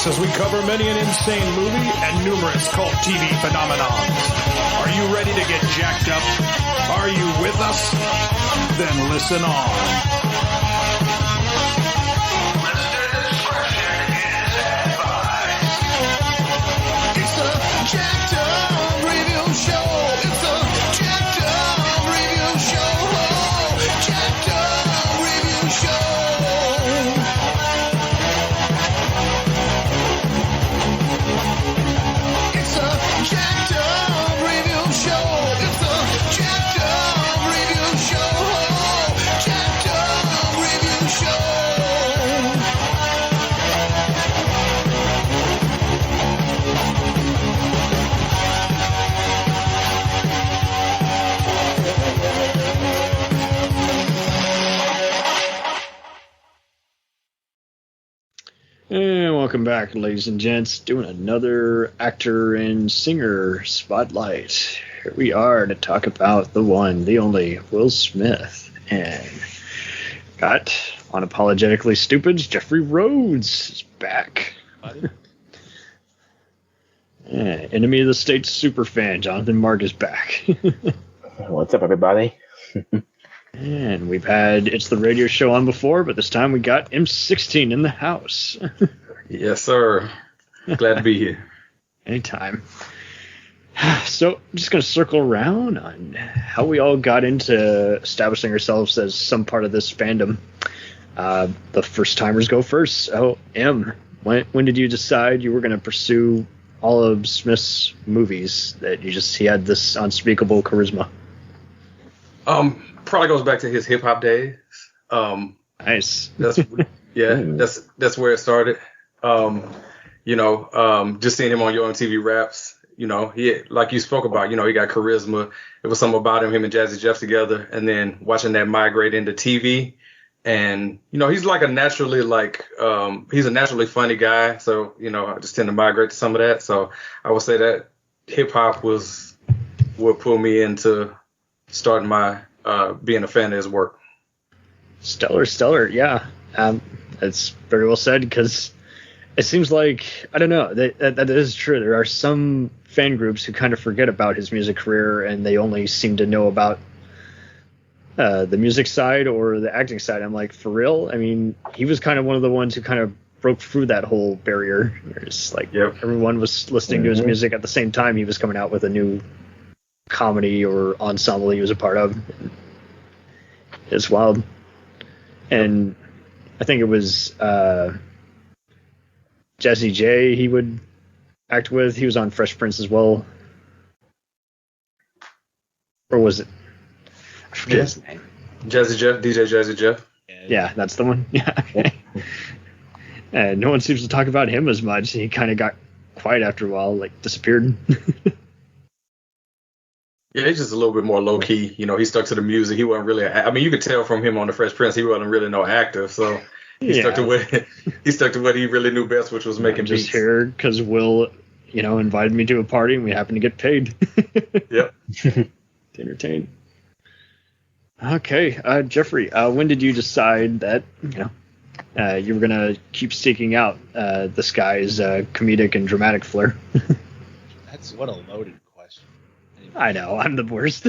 us as we cover many an insane movie and numerous cult TV phenomenons. Are you ready to get jacked up? Are you with us? Then listen on. Jacked Up Radio Show. It's a Jacked Up Radio Show. Jacked Up Radio Show. It's a Jacked Up Radio Show. It's a Jacked Up Radio Show. Jacked Up Radio Show. And welcome back, ladies and gents, doing another actor and singer spotlight. Here we are to talk about the one, the only, Will Smith. And got Unapologetically Stupid's Jeffrey Rhodes is back. Yeah, Enemy of the State superfan Jonathan Mark is back. What's up, everybody? And we've had It's the Radio Show on before, but this time we got M16 in the house. Yes, sir. Glad to be here. Anytime. So I'm just going to circle around on how we all got into establishing ourselves as some part of this fandom. The first timers go first. So, M, when did you decide you were going to pursue all of Smith's movies, that he had this unspeakable charisma? Probably goes back to his hip hop days. Nice. That's where it started. Just seeing him on Yo MTV Raps. He, like you spoke about, he got charisma. It was something about him and Jazzy Jeff together, and then watching that migrate into TV. And he's like he's a naturally funny guy. So I just tend to migrate to some of that. So I would say that hip hop was what pulled me into starting my being a fan of his work. Stellar, yeah. That's very well said, because it seems like, I don't know, that is true. There are some fan groups who kind of forget about his music career, and they only seem to know about the music side or the acting side. I'm like, for real? I mean, he was kind of one of the ones who kind of broke through that whole barrier. It's like everyone was listening to his music at the same time he was coming out with a new comedy or ensemble he was a part of. It's wild. And I think it was Jesse J he would act with. He was on Fresh Prince as well. Or was it? I forget his name. Jazzy Jeff, DJ Jazzy Jeff. Yeah, that's the one. Yeah. Okay. And no one seems to talk about him as much. He kind of got quiet after a while, like disappeared. Yeah, he's just a little bit more low key. He stuck to the music. He wasn't really. You could tell from him on the Fresh Prince, he wasn't really no actor. So he stuck to what he really knew best, which was making beats. Just here because Will, invited me to a party and we happened to get paid. Yep. To entertain. Okay, Jeffrey, when did you decide that you were gonna keep seeking out this guy's comedic and dramatic flair? That's what a loaded question. I know, I'm the worst.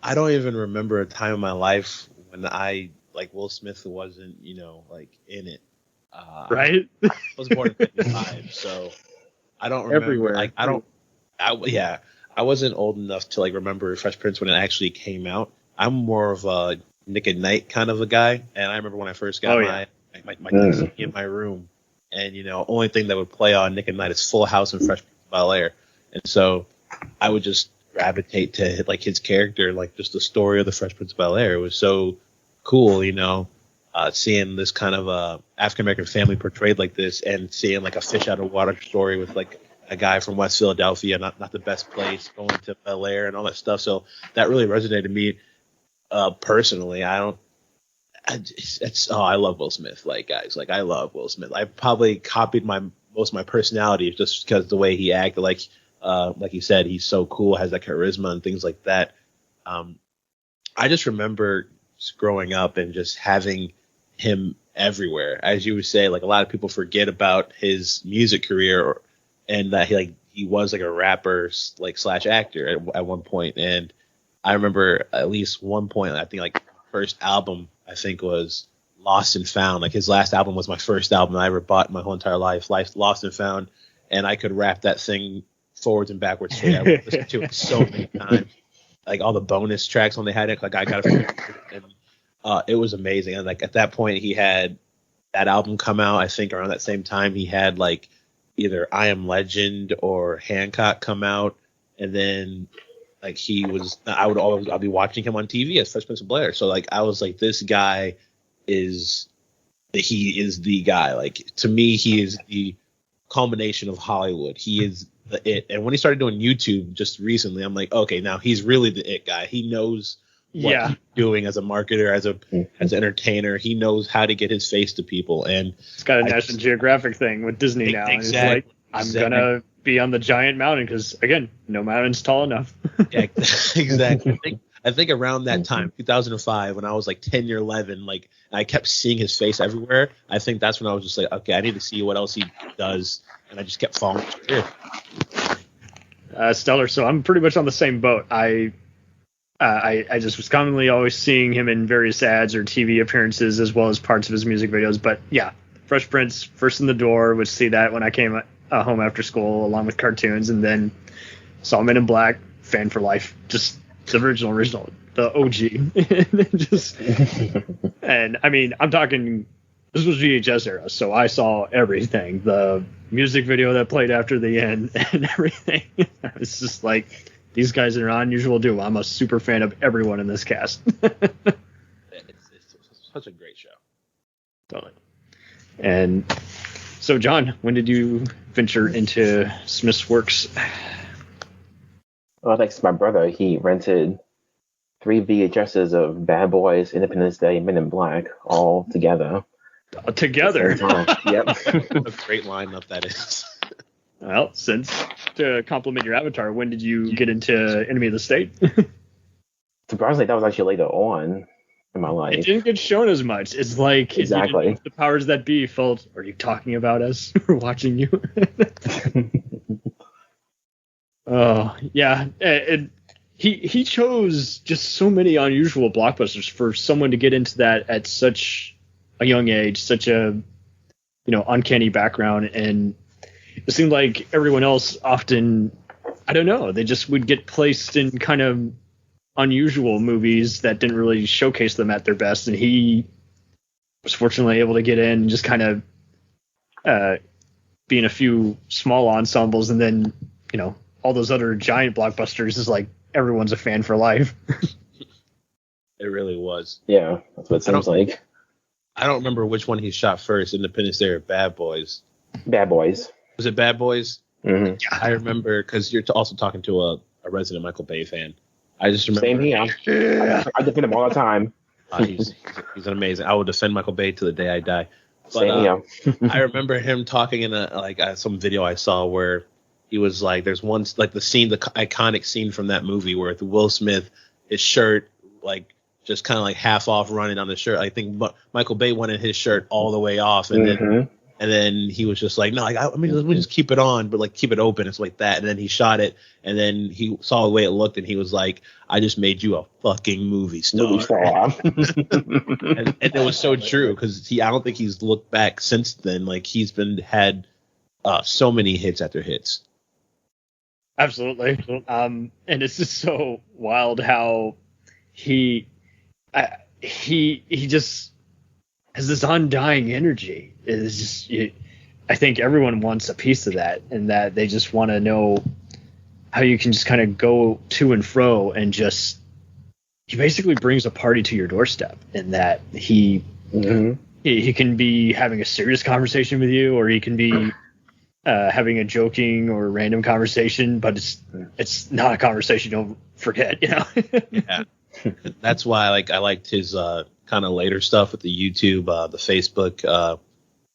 I don't even remember a time in my life when Will Smith wasn't, in it. Right? I was born in 55, so I don't remember. Everywhere. I wasn't old enough to remember Fresh Prince when it actually came out. I'm more of a Nick at Night kind of a guy, and I remember when I first got my TV in my room, and only thing that would play on Nick at Night is Full House and Fresh Prince of Bel-Air, and so I would just gravitate to his character, just the story of the Fresh Prince of Bel-Air. It was so cool, seeing this kind of African American family portrayed like this, and seeing a fish out of water story with a guy from West Philadelphia, not the best place, going to Bel-Air and all that stuff. So that really resonated with me personally. I love Will Smith. I love Will Smith. I probably copied most of my personality just because the way he acted. Like you said, he's so cool, has that charisma and things like that. I just remember growing up and just having him everywhere. As you would say, like a lot of people forget about his music career and that he was like a rapper like slash actor at one point. And I remember at least one point, I think like first album I think was Lost and Found. Like his last album was my first album I ever bought in my whole entire life, Lost and Found, and I could rap that thing forwards and backwards. So I listened to it so many times. Like all the bonus tracks when they had it, like I got it, and it was amazing. And like at that point, he had that album come out. I think around that same time, he had like either I Am Legend or Hancock come out, and then like I'll be watching him on TV as Fresh Prince of Bel-Air. So like I was like, this guy is the guy. Like to me, he is the culmination of Hollywood. He is the it. And when he started doing YouTube just recently, I'm like, okay, now he's really the it guy. He knows what he's doing as a marketer, as an entertainer. He knows how to get his face to people. And it's got a National Geographic thing with Disney now. Exactly. He's like, I'm gonna be on the giant mountain because again, no mountain's tall enough. Yeah, exactly. I think around that time, 2005, when I was like 10 or 11, like I kept seeing his face everywhere. I think that's when I was just like, okay, I need to see what else he does, and I just kept following his career. Stellar. So I'm pretty much on the same boat. I just was commonly always seeing him in various ads or TV appearances as well as parts of his music videos. But yeah, Fresh Prince, first in the door, would see that when I came home after school along with cartoons, and then saw Men in Black, fan for life, just the original, the OG. And I mean, I'm talking, this was VHS era, so I saw everything, the music video that played after the end and everything. It's just like, these guys are an unusual duo. I'm a super fan of everyone in this cast. It's such a great show. Totally. And so, John, when did you venture into Smith's works? Well, thanks to my brother, he rented 3 VHSs of Bad Boys, Independence Day, Men in Black, all together. Together? Yep. What a great lineup that is. Well, since to compliment your avatar, when did you get into Enemy of the State? Surprisingly, that was actually later on in my life. It didn't get shown as much. It's like exactly the powers that be felt, are you talking about us? We're watching you. Oh, yeah. He chose just so many unusual blockbusters for someone to get into that at such a young age, such a, uncanny background. And it seemed like everyone else often, I don't know, they just would get placed in kind of unusual movies that didn't really showcase them at their best. And he was fortunately able to get in and just kind of be in a few small ensembles, and then, all those other giant blockbusters is like everyone's a fan for life. It really was. Yeah, that's what it seems like. I don't remember which one he shot first, Independence Day or Bad Boys. Bad Boys. Was it Bad Boys? Mm-hmm. Yeah, I remember, because you're also talking to a resident Michael Bay fan. I just remember. Same here. Yeah. I defend him all the time. He's amazing. I will defend Michael Bay to the day I die. But, Same here. I remember him talking in some video I saw where he was like, there's one, like the iconic scene from that movie where Will Smith, his shirt, like just kind of like half off running on the shirt. I think Michael Bay wanted his shirt all the way off, and then he was just like, no, like, let me just keep it on, but like keep it open. It's like that. And then he shot it, and then he saw the way it looked, and he was like, I just made you a fucking movie star. and it was so true, because I don't think he's looked back since then. Like he's had so many hits after hits. Absolutely. And it's just so wild how he just has this undying energy. It's just, I think everyone wants a piece of that, and that they just want to know how you can just kind of go to and fro, and just, he basically brings a party to your doorstep, in that he can be having a serious conversation with you, or he can be having a joking or random conversation, but it's not a conversation you'll forget, Yeah. That's why I liked his kind of later stuff with the YouTube, the Facebook,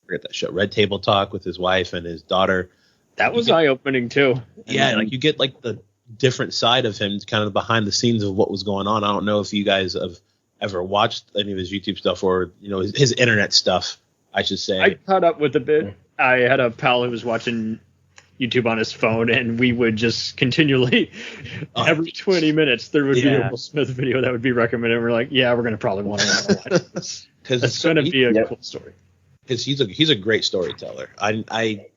forget that show, Red Table Talk with his wife and his daughter. That was eye-opening too. Yeah, like you get like the different side of him, kind of behind the scenes of what was going on. I don't know if you guys have ever watched any of his YouTube stuff or, you know, his internet stuff, I should say. I caught up with a bit. I had a pal who was watching YouTube on his phone, and we would just continually, every 20 minutes, there would be a Will Smith video that would be recommended. And we're like, yeah, we're going to probably want to watch this. Because it's going to be a cool story. Because he's a great storyteller. I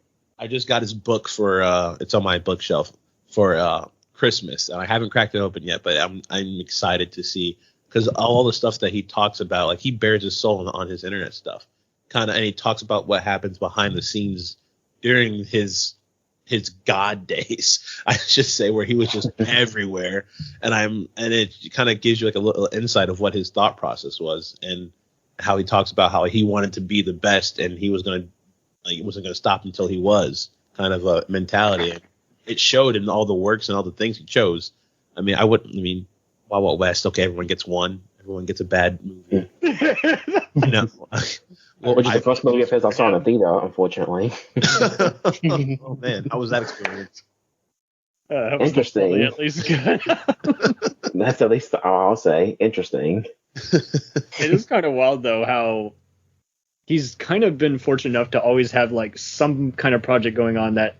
just got his book for it's on my bookshelf for Christmas, and I haven't cracked it open yet, but I'm excited to see, because all the stuff that he talks about, like he bears his soul on his internet stuff, and he talks about what happens behind the scenes during his God days, I should say, where he was just everywhere, and it kind of gives you like a little insight of what his thought process was, and how he talks about how he wanted to be the best, and he wasn't going to stop until he was, kind of a mentality. And it showed in all the works and all the things he chose. I mean, Wild Wild West, okay, everyone gets one. Everyone gets a bad movie. Which is the first movie of his I saw in a theater, unfortunately. Oh, man. How was that experience? Interesting. At least good. That's at least all I'll say. Interesting. It is kind of wild, though, how he's kind of been fortunate enough to always have like some kind of project going on that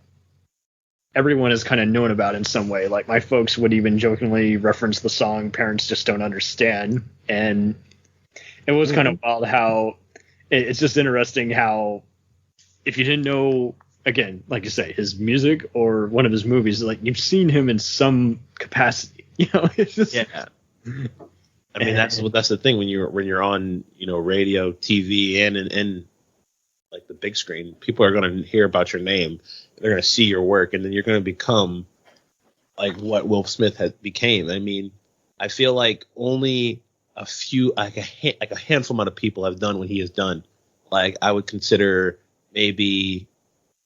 everyone has kind of known about in some way. Like my folks would even jokingly reference the song Parents Just Don't Understand. And it was kind of wild how it's just interesting how if you didn't know, again, like you say, his music or one of his movies, like you've seen him in some capacity, you know, it's just, I mean, that's the thing when you're on, you know, radio, TV, and like the big screen, people are going to hear about your name. They're going to see your work, and then you're going to become like what Will Smith became. I mean, I feel like only a few, like a handful amount of people have done what he has done. Like I would consider maybe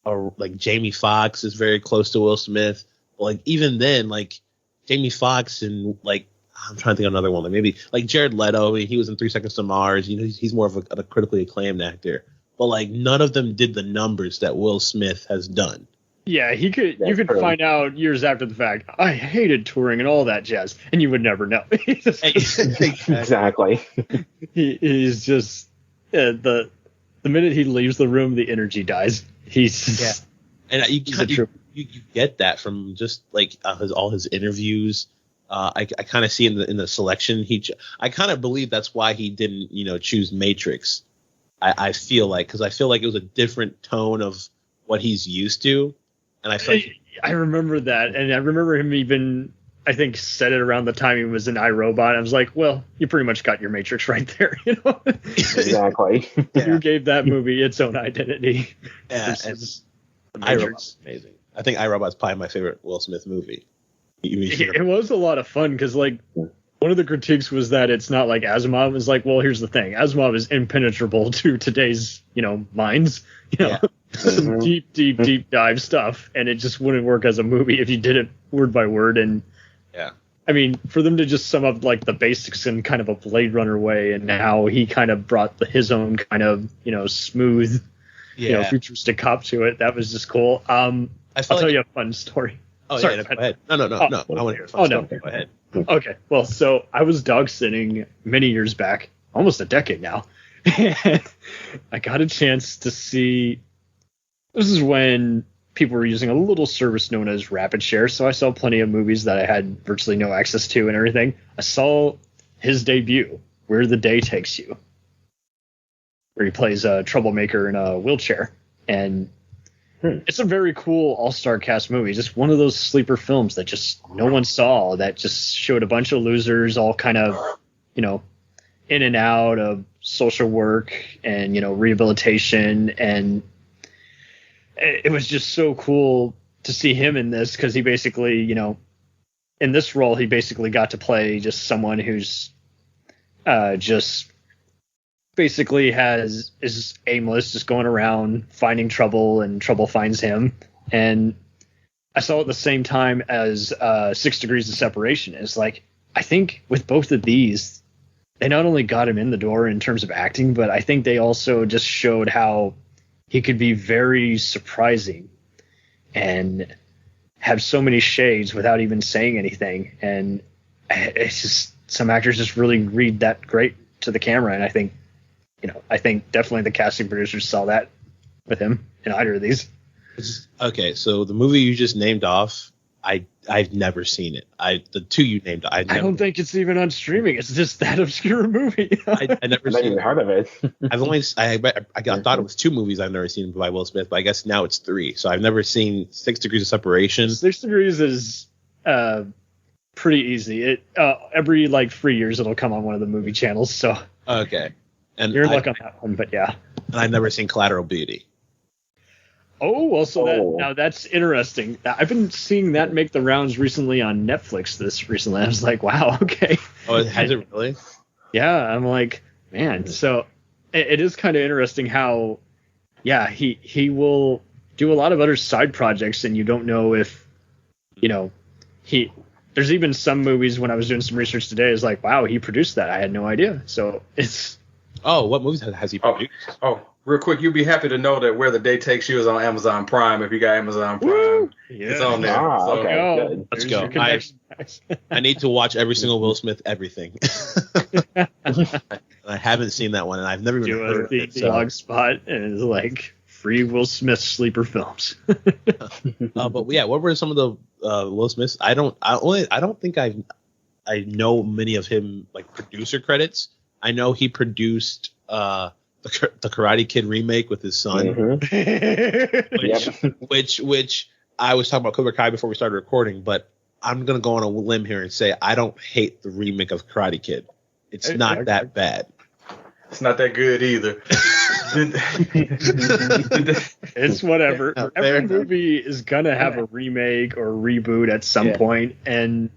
like Jamie Foxx is very close to Will Smith. But like even then, like Jamie Foxx and like I'm trying to think of another one. Like maybe like Jared Leto. I mean, he was in 3 Seconds to Mars. You know, he's more of a critically acclaimed actor. But like none of them did the numbers that Will Smith has done. Yeah, you could find out years after the fact, I hated touring and all that jazz, and you would never know. Exactly. He's just the minute he leaves the room, the energy dies. And you get that from just like all his interviews. I kind of see in the selection I kind of believe that's why he didn't choose Matrix. I feel like because it was a different tone of what he's used to, and I remember that, and I remember him even I think said it around the time he was in iRobot. I was like, well, you pretty much got your Matrix right there, you know? Exactly. You gave that movie its own identity. Yeah, iRobot's amazing. I think iRobot's probably my favorite Will Smith movie. It was a lot of fun because like one of the critiques was that it's not like Asimov. It was like, well, here's the thing. Asimov is impenetrable to today's, minds, some deep dive stuff. And it just wouldn't work as a movie if you did it word by word. And I mean, for them to just sum up like the basics in kind of a Blade Runner way and how he kind of brought his own kind of, smooth, futuristic cop to it. That was just cool. I'll tell you a fun story. Oh, sorry, go ahead. No. I want to hear a fun story. Go ahead. Okay. Well, so I was dog sitting many years back, almost a decade now. And I got a chance to see. This is when people were using a little service known as Rapid Share. So I saw plenty of movies that I had virtually no access to and everything. I saw his debut, Where the Day Takes You, where he plays a troublemaker in a wheelchair. And it's a very cool all-star cast movie. Just one of those sleeper films that just no one saw, that just showed a bunch of losers all kind of, in and out of social work and, rehabilitation. And it was just so cool to see him in this because he basically, in this role, he basically got to play just someone who's just basically is aimless, just going around finding trouble, and trouble finds him. And I saw it at the same time as 6 Degrees of Separation. It's like, I think with both of these, they not only got him in the door in terms of acting, but I think they also just showed how he could be very surprising and have so many shades without even saying anything. And it's just some actors just really read that great to the camera, and I think definitely the casting producers saw that with him in either of these. Okay, so the movie you just named off, I've never seen it. The two you named, I don't think it's even on streaming. It's just that obscure movie. I never I've even heard of it. I thought it was 2 movies I've never seen by Will Smith, but I guess now it's 3. So I've never seen 6 Degrees of Separation. 6 Degrees is pretty easy. Every like 3 years it'll come on one of the movie channels. So okay, and you're luck on that one, but yeah. And I've never seen Collateral Beauty. Oh, well, so now that's interesting. I've been seeing that make the rounds recently on Netflix recently. I was like, wow, okay. Oh, has it really? Yeah, I'm like, man. So it is kind of interesting how, yeah, he will do a lot of other side projects, and you don't know if, there's even some movies when I was doing some research today, is like, wow, he produced that. I had no idea. So it's. Oh, what movies has he produced? Real quick, you'll be happy to know that Where the Day Takes You is on Amazon Prime. If you got Amazon Prime, Woo! it's on there. Okay, good. Let's go. I need to watch every single Will Smith everything. I haven't seen that one, and I've never even heard of it. Blog spot, and it's like free Will Smith sleeper films. But yeah, what were some of the Will Smiths? I don't think I know many of him like producer credits. I know he produced the Karate Kid remake with his son, which I was talking about Cobra Kai before we started recording, but I'm gonna go on a limb here and say I don't hate the remake of Karate Kid. It's not that bad. It's not that good either. It's whatever. Every movie is gonna have a remake or reboot at some point, and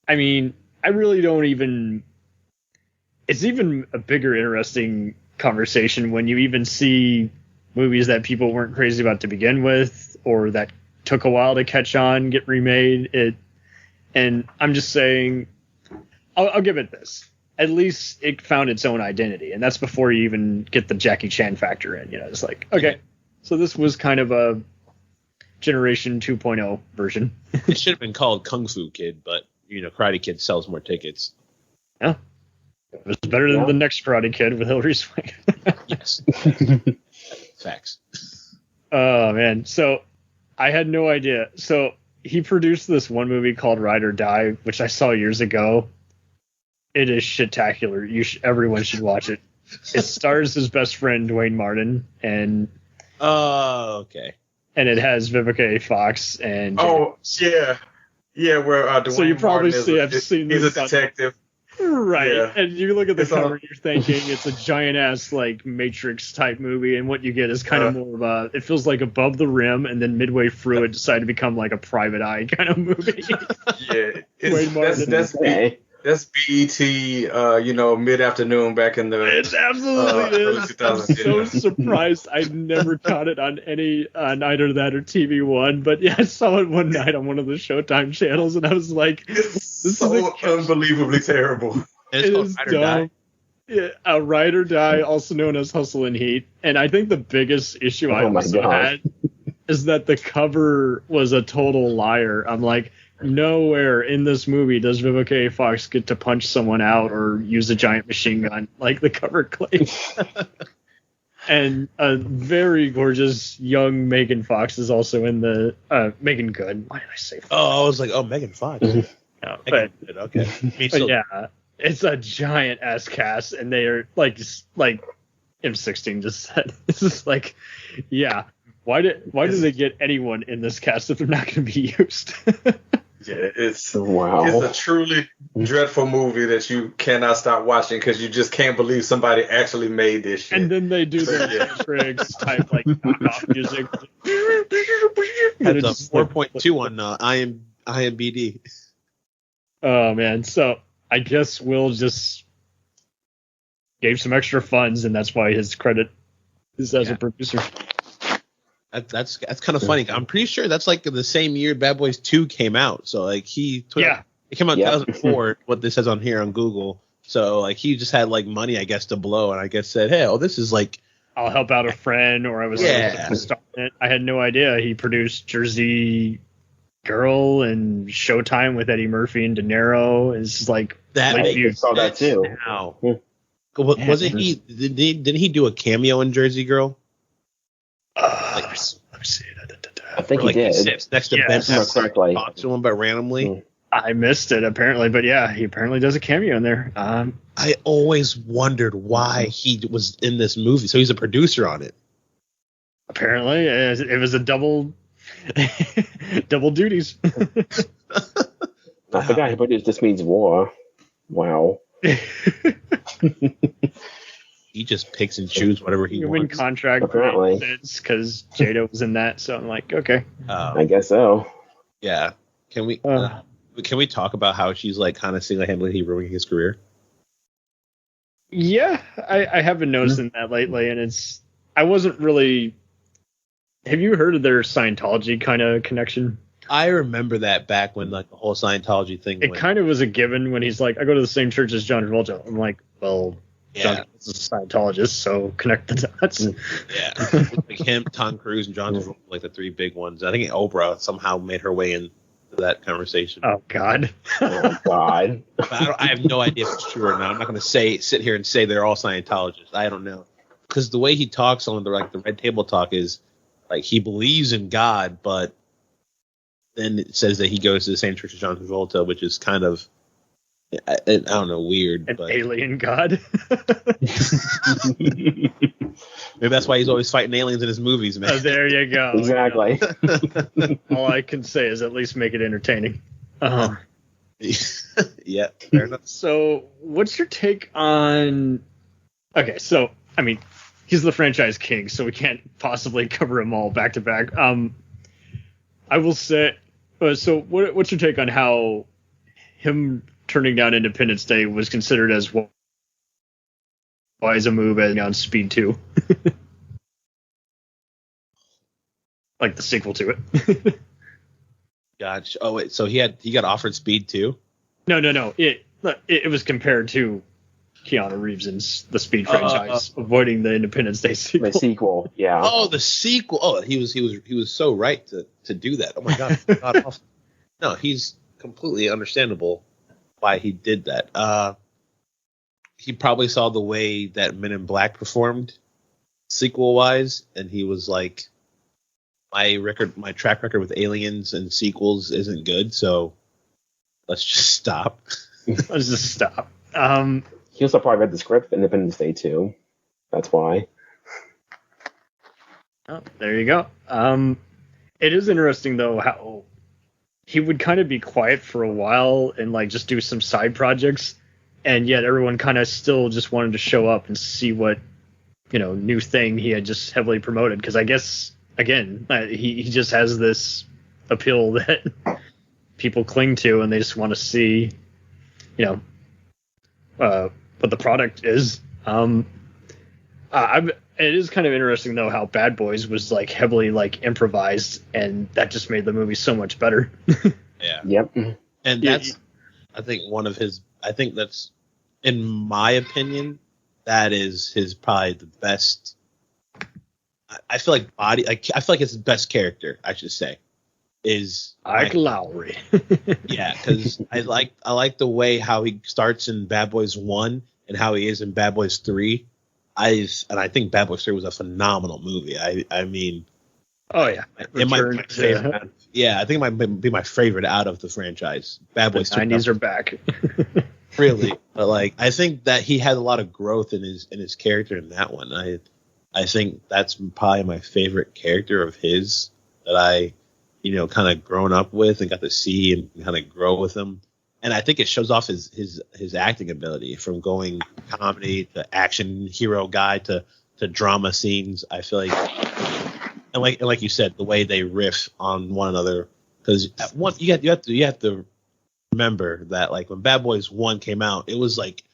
I mean, I really don't even. It's even a bigger interesting conversation when you even see movies that people weren't crazy about to begin with, or that took a while to catch on, get remade. And I'm just saying, I'll give it this. At least it found its own identity, and that's before you even get the Jackie Chan factor in. It's like, okay, so this was kind of a Generation 2.0 version. It should have been called Kung Fu Kid, but Karate Kid sells more tickets. Yeah. It was better than the next Karate Kid with Hilary Swank. Yes. Facts. Oh, man. So I had no idea. So he produced this one movie called Ride or Die, which I saw years ago. It is shit-tacular. Everyone should watch it. It stars his best friend, Dwayne Martin. And okay. And it has Vivica A. Fox and... Oh, yeah. Yeah, where Dwayne so you probably Martin have seen this. He's a detective. Right, yeah. And you look at the cover, you're thinking it's a giant ass like Matrix type movie, and what you get is kind of more of a. It feels like above the rim, and then midway through, it decided to become like a Private Eye kind of movie. That's BET, mid-afternoon back in the. It absolutely is. I'm so surprised I never caught it on either that or TV One, but yeah, I saw it one night on one of the Showtime channels, and I was like, "This is unbelievably terrible." It is dumb. Yeah, a Ride or Die, also known as Hustle and Heat, and I think the biggest issue I also had is that the cover was a total liar. I'm like. Nowhere in this movie does Vivica A. Fox get to punch someone out or use a giant machine gun like the cover claims. And a very gorgeous young Megan Fox is also in the Megan Good. Why did I say Fox? Oh, I was like, Megan Fox. No, but okay. But yeah, it's a giant ass cast, and they are like M16 just said. It's just like, yeah. Why did they get anyone in this cast if they're not going to be used? Yeah, it's a truly dreadful movie that you cannot stop watching because you just can't believe somebody actually made this shit. And then they do the Matrix type like knockoff music. That's a 4.2 on IMDb. Oh man, so I guess Will just gave some extra funds, and that's why his credit is as a producer. That's kind of funny. I'm pretty sure that's like the same year Bad Boys 2 came out. So like it came out in 2004. What this says on here on Google. So like he just had like money, I guess, to blow, and I guess said, "Hey, this is like I'll help out a friend," or I was starting it. I had no idea he produced Jersey Girl and Showtime with Eddie Murphy and De Niro is like That I saw that too. now. Yeah. Wasn't he? Didn't he do a cameo in Jersey Girl? let me see. I think Where, he did. sits next to Yes. Ben If I remember correctly. talks to him, but randomly. I missed it apparently, but yeah, he apparently does a cameo in there. I always wondered why he was in this movie. So he's a producer on it. Apparently, it was a double duties. I forgot he produced This Means War. Wow. He just picks and chooses whatever he You win wants. contract Apparently. because Jada was in that, so I'm like, okay. I guess so. Yeah. Can we talk about how she's like kind of single-handedly ruining his career? Yeah, I have been noticing that lately, and I wasn't really. Have you heard of their Scientology kind of connection? I remember that back when like the whole Scientology thing. It kind of was a given when he's like, I go to the same church as John Travolta. I'm like, well, John Travolta's a Scientologist, so connect the dots. Yeah, like him, Tom Cruise, and John Travolta, like the three big ones. I think Oprah somehow made her way into that conversation. Oh God. Oh, God. But I have no idea if it's true or not. I'm not going to sit here and say they're all Scientologists. I don't know, because the way he talks on the Red Table Talk is like he believes in God, but then it says that he goes to the same church as John Travolta, which is kind of I don't know, weird. An but alien god. maybe that's why he's always fighting aliens in his movies, man. Oh, there you go. Exactly. All I can say is at least make it entertaining. Yeah, fair enough. So, what's your take on? Okay, so I mean, he's the franchise king, so we can't possibly cover them all back to back. I will say, so what's your take on how him turning down Independence Day was considered as wise a move as on Speed 2? Like the sequel to it. Gotcha. Oh wait, so he got offered Speed 2? No. It was compared to Keanu Reeves in the Speed franchise, avoiding the Independence Day sequel. The sequel, yeah. Oh, the sequel. Oh, he was so right to do that. Oh my God. God awful. No, he's completely understandable why he did that. He probably saw the way that Men in Black performed sequel wise, and he was like, my track record with aliens and sequels isn't good, so let's just stop. Let's just stop. He also probably read the script for Independence Day too. That's why. Oh, there you go. It is interesting though how he would kind of be quiet for a while and like just do some side projects, and yet everyone kind of still just wanted to show up and see what new thing he had just heavily promoted. Because I guess again he just has this appeal that people cling to, and they just want to see what the product is. It is kind of interesting though how Bad Boys was like heavily like improvised, and that just made the movie so much better. Yeah. Yep. And that's, I think that's, in my opinion, that is his probably the best. I feel like I feel like it's his best character, I should say, is Ike Lowry. Yeah, because I like the way how he starts in Bad Boys 1 and how he is in Bad Boys 3. I think Bad Boys 3 was a phenomenal movie. I mean, oh yeah, it might be my favorite. Yeah, I think it might be my favorite out of the franchise. Bad Boys 2. 90s are back. Really, but like I think that he had a lot of growth in his character in that one. I think that's probably my favorite character of his that I kind of grown up with and got to see and kind of grow with him. And I think it shows off his acting ability from going comedy to action hero guy to drama scenes. I feel like, and like you said, the way they riff on one another, because you have to remember that like when Bad Boys 1 came out, it was like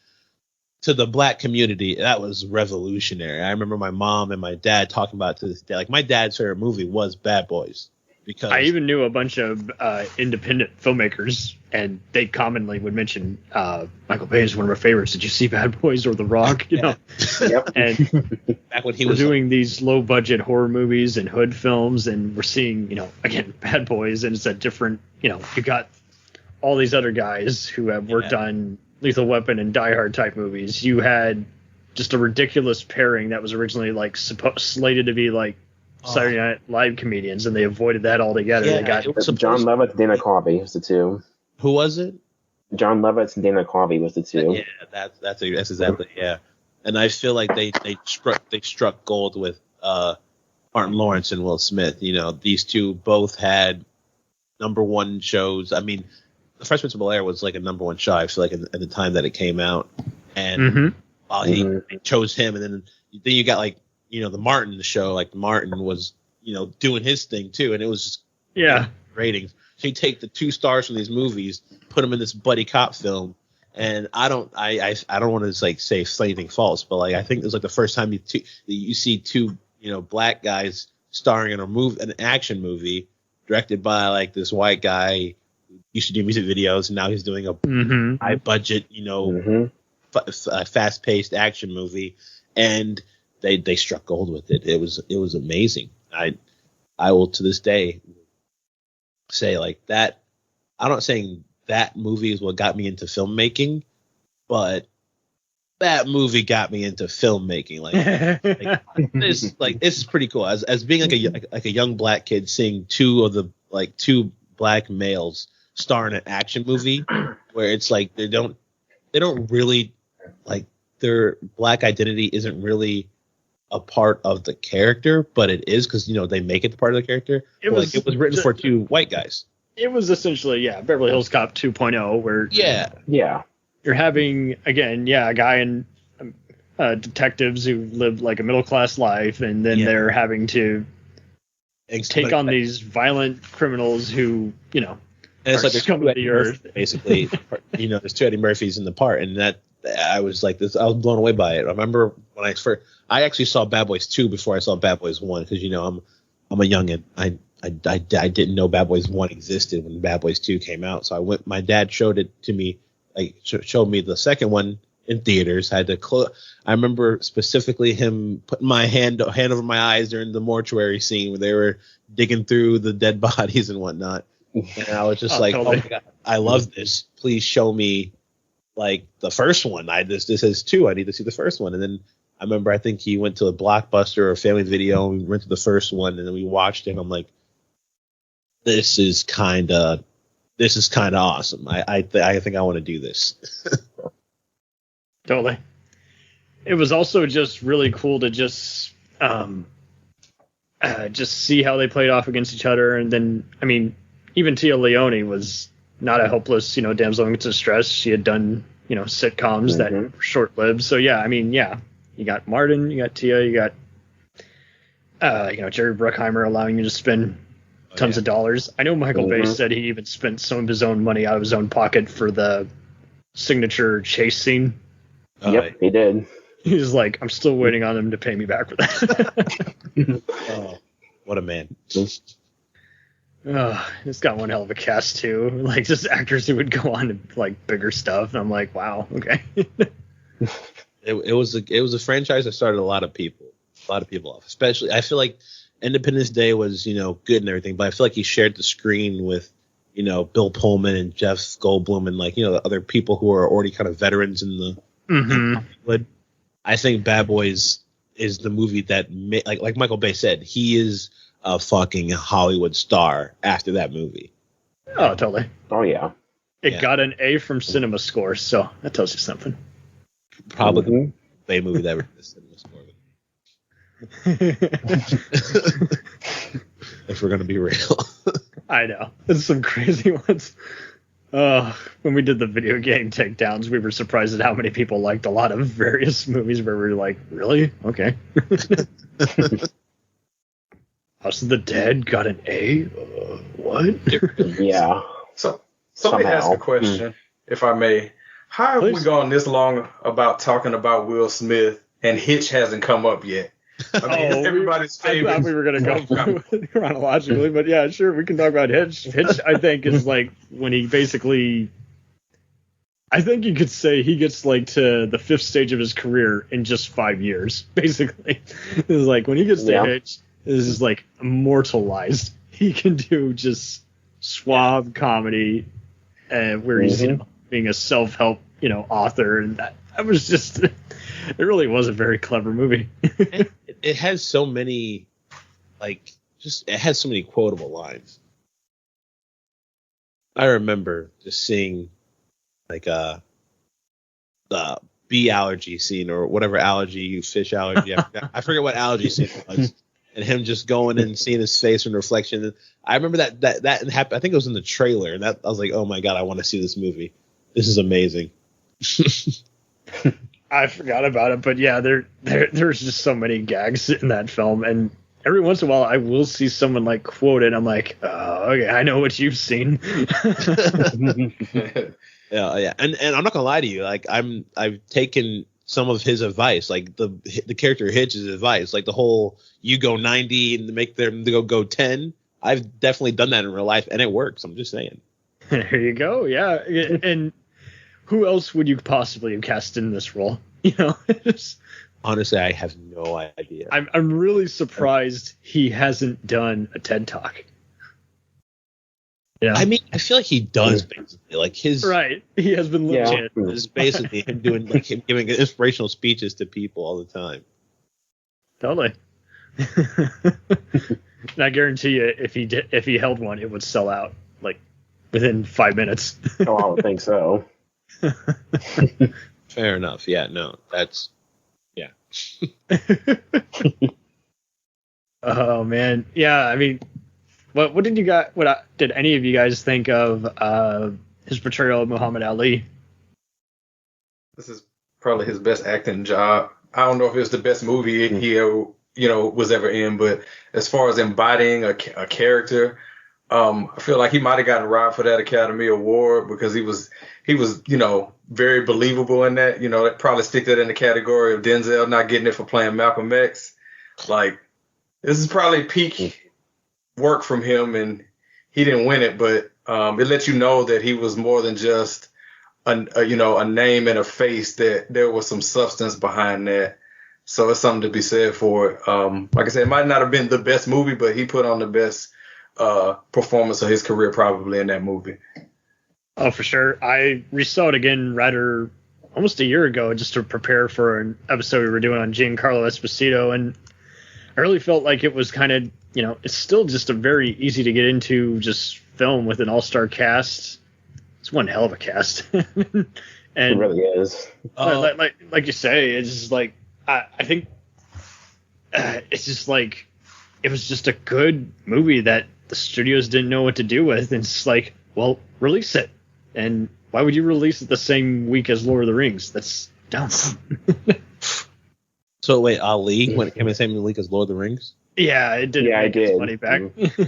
to the black community that was revolutionary. I remember my mom and my dad talking about it to this day. Like my dad's favorite movie was Bad Boys. Because I even knew a bunch of independent filmmakers and they commonly would mention Michael Bay is one of our favorites. Did you see Bad Boys or The Rock? You know, Yep. and Back when he we're was doing these low budget horror movies and hood films, and we're seeing, you know, again, Bad Boys, and it's a different, you know, you got all these other guys who have worked on Lethal Weapon and Die Hard type movies. You had just a ridiculous pairing that was originally like slated to be like Saturday Night Live comedians, and they avoided that altogether. Yeah, They got it was John Lovitz, Dana Carvey was the two. Who was it? John Lovitz and Dana Carvey was the two. Yeah, that's exactly And I feel like they struck gold with Martin Lawrence and Will Smith. You know, these two both had #1 shows. I mean, The Fresh Prince of Bel-Air was like a #1 show, I feel like, at the time that it came out. And while he chose him, and then you got like, you know, the Martin show. Like Martin was, you know, doing his thing too, and it was just ratings. So you take the 2 stars from these movies, put them in this buddy cop film, and I don't want to like say anything false, but like I think it was like the first time you see 2, you know, black guys starring in an action movie directed by like this white guy who used to do music videos, and now he's doing a high budget, you know, fast paced action movie, and they struck gold with it. It was amazing. I will to this day say like that. I'm not saying that movie is what got me into filmmaking, but that movie got me into filmmaking. Like this is pretty cool. As being like a young black kid, seeing 2 black males star in an action movie where it's like they don't really like their black identity isn't really a part of the character, but it is because, you know, they make it part of the character. It was written for 2 white guys. It was essentially Beverly Hills Cop 2.0, where you're having again a guy and detectives who live like a middle class life, and then they're having to take on these violent criminals who, you know, and it's like scum of the earth, basically. You know, there's 2 Eddie Murphys in the part, and that I was like this. I was blown away by it. I remember when I actually saw Bad Boys 2 before I saw Bad Boys 1, because, you know, I'm a youngin. I didn't know Bad Boys 1 existed when Bad Boys 2 came out. So my dad showed it to me, like showed me the second one in theaters. I had to I remember specifically him putting my hand over my eyes during the mortuary scene where they were digging through the dead bodies and whatnot. And I was just oh my God, I love this. Please show me like the first one. This is 2. I need to see the first one. And then I remember, I think he went to a Blockbuster or a Family Video, and we rented the first one, and then we watched it. And I'm like, this is kind of awesome. I think I want to do this. Totally. It was also just really cool to just see how they played off against each other. And then, I mean, even Tia Leone was not a helpless, you know, damsel in distress. She had done, you know, sitcoms that were short-lived. So yeah, I mean, you got Martin, you got Tia, you got you know, Jerry Bruckheimer allowing you to spend tons of dollars. I know Michael Bay said he even spent some of his own money out of his own pocket for the signature chase scene. Yep, he did. He's like, I'm still waiting on them to pay me back for that. Oh, what a man. It's got one hell of a cast too. Like just actors who would go on to like bigger stuff. And I'm like, wow, okay. It was a franchise that started a lot of people off. Especially, I feel like Independence Day was, you know, good and everything, but I feel like he shared the screen with, you know, Bill Pullman and Jeff Goldblum and, like, you know, the other people who are already kind of veterans in the Hollywood. I think Bad Boys is the movie that, like Michael Bay said, he is a fucking Hollywood star after that movie. Oh, totally. Oh, yeah. It got an A from Cinema Score, so that tells you something. Probably the Bay movie that ever did Cinema Score. If we're gonna be real. I know. There's some crazy ones. When we did the video game takedowns, we were surprised at how many people liked a lot of various movies where we were like, really? Okay. House of the Dead got an A? What? Yeah. So let me ask a question, if I may. How have we gone this long about talking about Will Smith and Hitch hasn't come up yet? I mean, it's everybody's I favorite. thought we were going to go chronologically, but yeah, sure, we can talk about Hitch. Hitch, I think, is like when he basically, I think you could say he gets like to the 5th stage of his career in just 5 years, basically. It's like when he gets to Hitch, this is like immortalized. He can do just suave comedy, where he's being a self-help, author, and that was just. It really was a very clever movie. It has so many, it has so many quotable lines. I remember just seeing, the bee allergy scene or whatever fish allergy. I forget what allergy scene it was. And him just going and seeing his face in reflection. I remember that happened. I think it was in the trailer. And I was like, oh my God, I want to see this movie. This is amazing. I forgot about it, but yeah, there's just so many gags in that film, and every once in a while I will see someone like quote it. I'm like, oh, okay, I know what you've seen. Yeah, and I'm not gonna lie to you, I've taken some of his advice, like the character Hitch's advice, like the whole you go 90 and make them go 10. I've definitely done that in real life, and it works. I'm just saying. There you go. Yeah, and. Who else would you possibly have cast in this role? Honestly, I have no idea. I'm really surprised he hasn't done a TED Talk. Yeah, I mean, I feel like he does basically. Like his right, he has been legit. This is basically him doing him giving inspirational speeches to people all the time. Totally. And I guarantee you, if he held one, it would sell out like within 5 minutes. Oh, I would think so. Fair enough. Yeah, no, that's Oh man, yeah. I mean, what did you got? Did any of you guys think of his portrayal of Muhammad Ali? This is probably his best acting job. I don't know if it's the best movie he was ever in, but as far as embodying a character. I feel like he might have gotten robbed for that Academy Award because he was, very believable in that. That probably stick that in the category of Denzel not getting it for playing Malcolm X. Like, this is probably peak work from him, and he didn't win it, but it lets you know that he was more than just a name and a face. That there was some substance behind that. So it's something to be said for it. Like I said, it might not have been the best movie, but he put on the best performance of his career probably in that movie. Oh, for sure. I resaw it again almost a year ago just to prepare for an episode we were doing on Giancarlo Esposito, and I really felt like it was kind of, it's still just a very easy to get into just film with an all-star cast. It's one hell of a cast. And it really is. Like you say, it's just like, I think it's just like, it was just a good movie that the studios didn't know what to do with. And it's like, well, release it. And why would you release it the same week as Lord of the Rings? That's dumb. So wait, Ali, when it came in the same week as Lord of the Rings? Yeah, it did. Yeah, I did. Money back.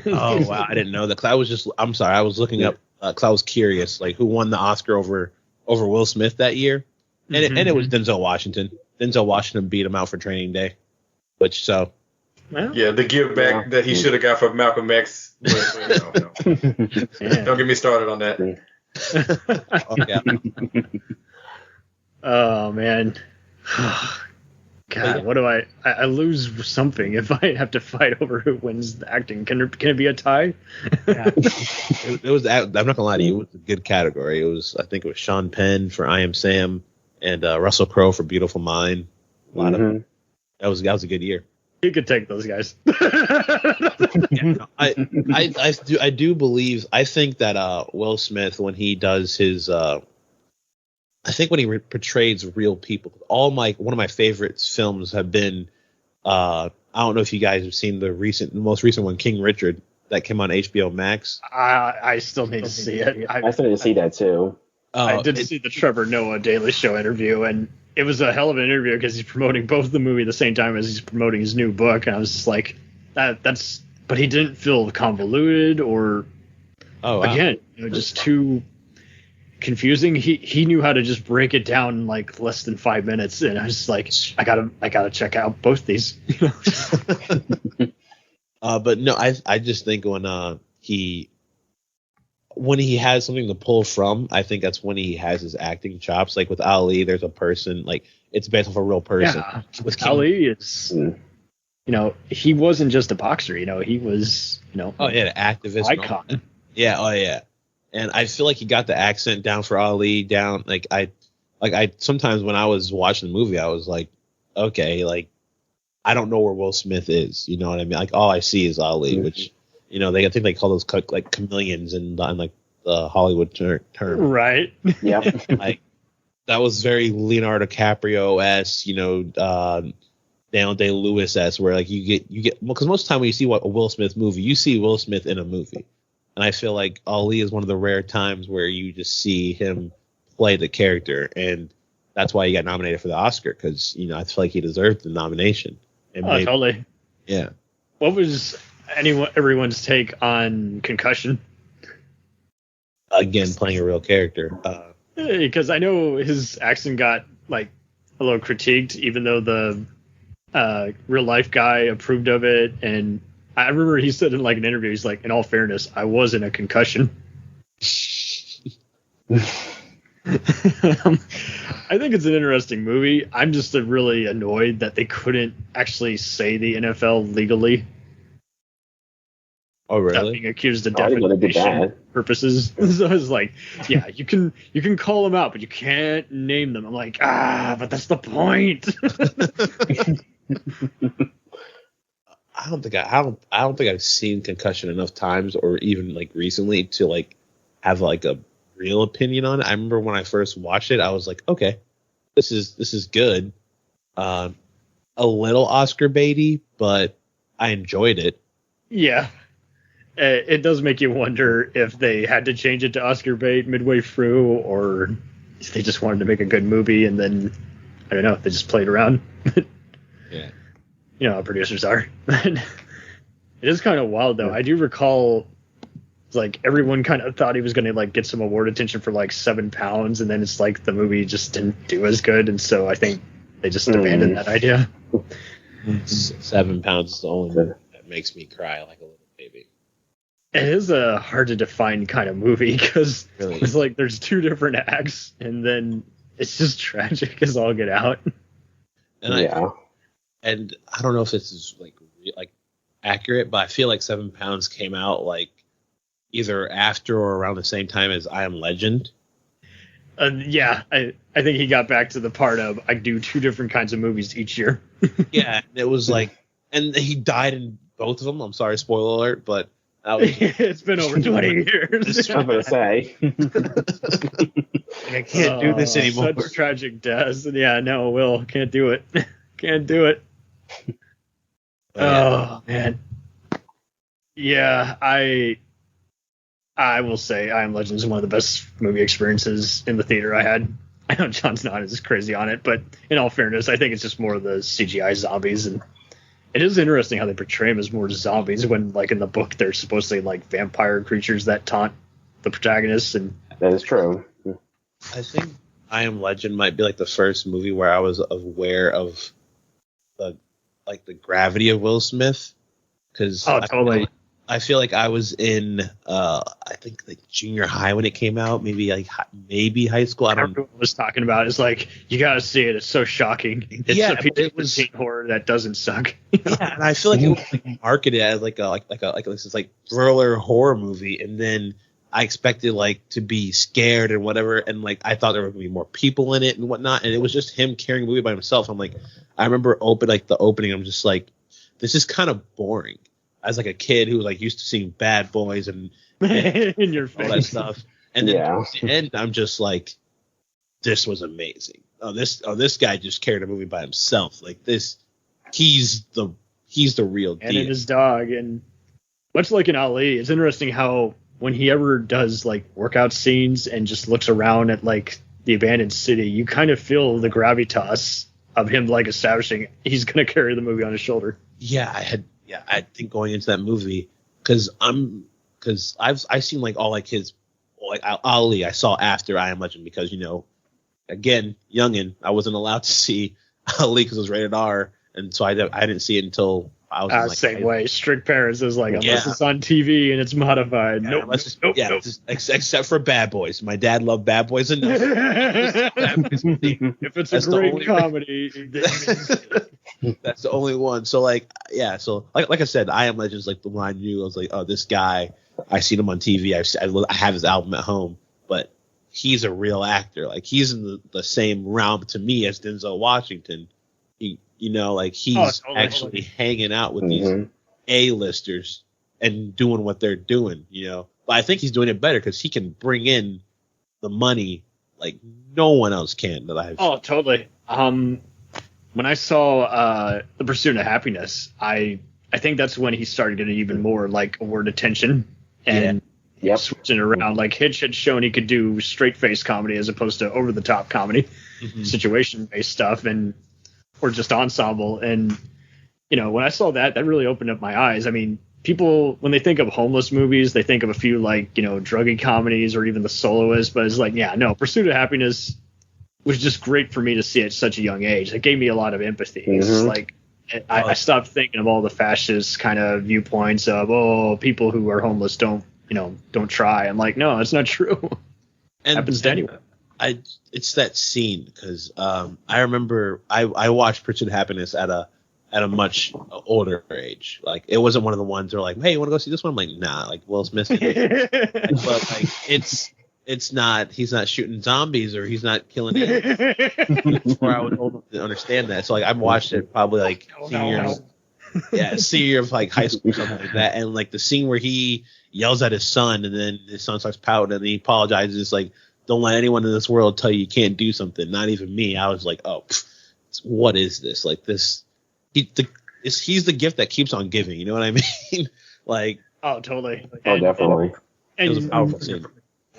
Oh, wow. I didn't know that. I was looking up, because I was curious, like who won the Oscar over Will Smith that year. And it was Denzel Washington. Denzel Washington beat him out for Training Day. Well, yeah, the give back that he should have got from Malcolm X. No. Don't get me started on that. Oh man, God, what do I lose something if I have to fight over who wins the acting? Can it be a tie? It was. I'm not gonna lie to you. It was a good category. I think it was Sean Penn for I Am Sam and Russell Crowe for Beautiful Mind. A lot of that was a good year. You could take those guys. I do believe. I think that Will Smith, when he does his, I think when he portrays real people, one of my favorite films have been. I don't know if you guys have seen the most recent one, King Richard, that came on HBO Max. I still need to see it. I still need to see that too. I did see the Trevor Noah Daily Show interview, and it was a hell of an interview because he's promoting both the movie at the same time as he's promoting his new book. And I was just like, that's, but he didn't feel convoluted or, again, just too, confusing, he knew how to just break it down in like less than 5 minutes, and I was just like, I gotta check out both these. But no, I just think when he has something to pull from, I think that's when he has his acting chops. Like with Ali, there's a person, like it's based off a real person. Yeah, with Ali, it's he wasn't just a boxer. He was an activist icon. Yeah. And I feel like he got the accent down for Ali down. Like I sometimes when I was watching the movie, I was like, okay, like I don't know where Will Smith is. You know what I mean? Like all I see is Ali, which I think they call those like chameleons in like the Hollywood term. Right. Yeah. Like that was very Leonardo DiCaprio-esque, Daniel Day-Lewis-esque, where like you get because most of the time when you see a Will Smith movie, you see Will Smith in a movie. And I feel like Ali is one of the rare times where you just see him play the character, and that's why he got nominated for the Oscar, because I feel like he deserved the nomination. And totally. Yeah. What was everyone's take on Concussion? Again, playing a real character. Because I know his accent got like a little critiqued, even though the real life guy approved of it, and I remember he said in like an interview, he's like, in all fairness, I was in a concussion. I think it's an interesting movie. I'm just really annoyed that they couldn't actually say the NFL legally. Oh, really? Without being accused of I didn't know they did defamation that. purposes. So I was like, yeah, you can call them out, but you can't name them. I'm like, but that's the point. I don't think I've seen Concussion enough times, or even like recently, to like have like a real opinion on it. I remember when I first watched it, I was like, okay, this is good. A little Oscar baity, but I enjoyed it. Yeah. It does make you wonder if they had to change it to Oscar bait midway through, or if they just wanted to make a good movie and then, I don't know, they just played around. Yeah. You know how producers are. It is kind of wild, though. I do recall, like, everyone kind of thought he was going to, like, get some award attention for, like, 7 pounds, and then it's like the movie just didn't do as good, and so I think they just abandoned that idea. 7 pounds is the only one that makes me cry like a little baby. It is a hard to define kind of movie, because Really? it's like there's 2 different acts, and then it's just tragic as all get out. And And I don't know if this is like accurate, but I feel like 7 pounds came out like either after or around the same time as I Am Legend. Yeah, I think he got back to the part of I do 2 different kinds of movies each year. Yeah, it was like, and he died in both of them. I'm sorry, spoiler alert, but that was, It's been over 20 years. I'm gonna say. I can't do this anymore. Such tragic deaths. Yeah, no, Will, can't do it. Can't do it. Oh man. Yeah, I will say I Am Legend is one of the best movie experiences in the theater I had. I know John's not as crazy on it, but in all fairness, I think it's just more of the CGI zombies, and it is interesting how they portray them as more zombies when, like, in the book, they're supposedly like vampire creatures that taunt the protagonists. And That is true. I think I Am Legend might be like the first movie where I was aware of the gravity of Will Smith, because totally. I feel like I was in I think like junior high when it came out, maybe high school. I don't know. Everyone was talking about it's like, you gotta see it. It's so shocking. It's a PG-13 horror that doesn't suck. Yeah, and I feel like it was like marketed as like this is like thriller horror movie, and then I expected like to be scared and whatever, and like I thought there were gonna be more people in it and whatnot, and it was just him carrying the movie by himself. I'm like, I remember the opening, I'm just like, this is kind of boring. As like a kid who was like used to seeing Bad Boys and in your face, all that stuff, and then at the end, I'm just like, this was amazing. This guy just carried a movie by himself. Like this, he's the real deal. And in his dog, and much like in Ali, it's interesting how when he ever does like workout scenes and just looks around at like the abandoned city, you kind of feel the gravitas of him like establishing he's going to carry the movie on his shoulder. I think going into that movie, because I've seen like all like his like Ali, I saw after I Am Legend because, again, youngin, I wasn't allowed to see Ali because it was rated R, and so I didn't see it until I was in, like, same way. Strict parents is like, unless it's on TV and it's modified. Nope. Except for Bad Boys. My dad loved Bad Boys enough. If it's a great comedy, that's the only one. So like I said, I Am Legend's like the one I knew. I was like, oh, this guy, I seen him on TV. I have his album at home, but he's a real actor. Like, he's in the same realm to me as Denzel Washington. He's actually hanging out with these A-listers and doing what they're doing, But I think he's doing it better because he can bring in the money like no one else can that I've. Oh, totally. When I saw The Pursuit of Happiness, I think that's when he started getting even more like award attention and switching around. Like, Hitch had shown he could do straight face comedy as opposed to over the top comedy, situation based stuff, or just ensemble. And when I saw that really opened up my eyes. I mean, people, when they think of homeless movies, they think of a few like druggy comedies or even The Soloist, but it's like, Pursuit of Happiness was just great for me to see at such a young age. It gave me a lot of empathy. It's like I stopped thinking of all the fascist kind of viewpoints of, people who are homeless don't try. I'm like, no, that's not true. It happens to anyone. It's that scene because I remember I watched Pursuit of Happiness at a much older age. Like, it wasn't one of the ones where like, hey, you want to go see this one? I'm like, nah, like Will Smith. But like, it's not, he's not shooting zombies or he's not killing animals. Before I was old enough to understand that. So like, I've watched it probably like senior year of like high school or something like that. And like the scene where he yells at his son and then his son starts pouting and he apologizes, like, don't let anyone in this world tell you can't do something. Not even me. I was like, oh, what is this? Like, this, he's the gift that keeps on giving. You know what I mean? Like, oh, totally. Definitely. It was a powerful scene.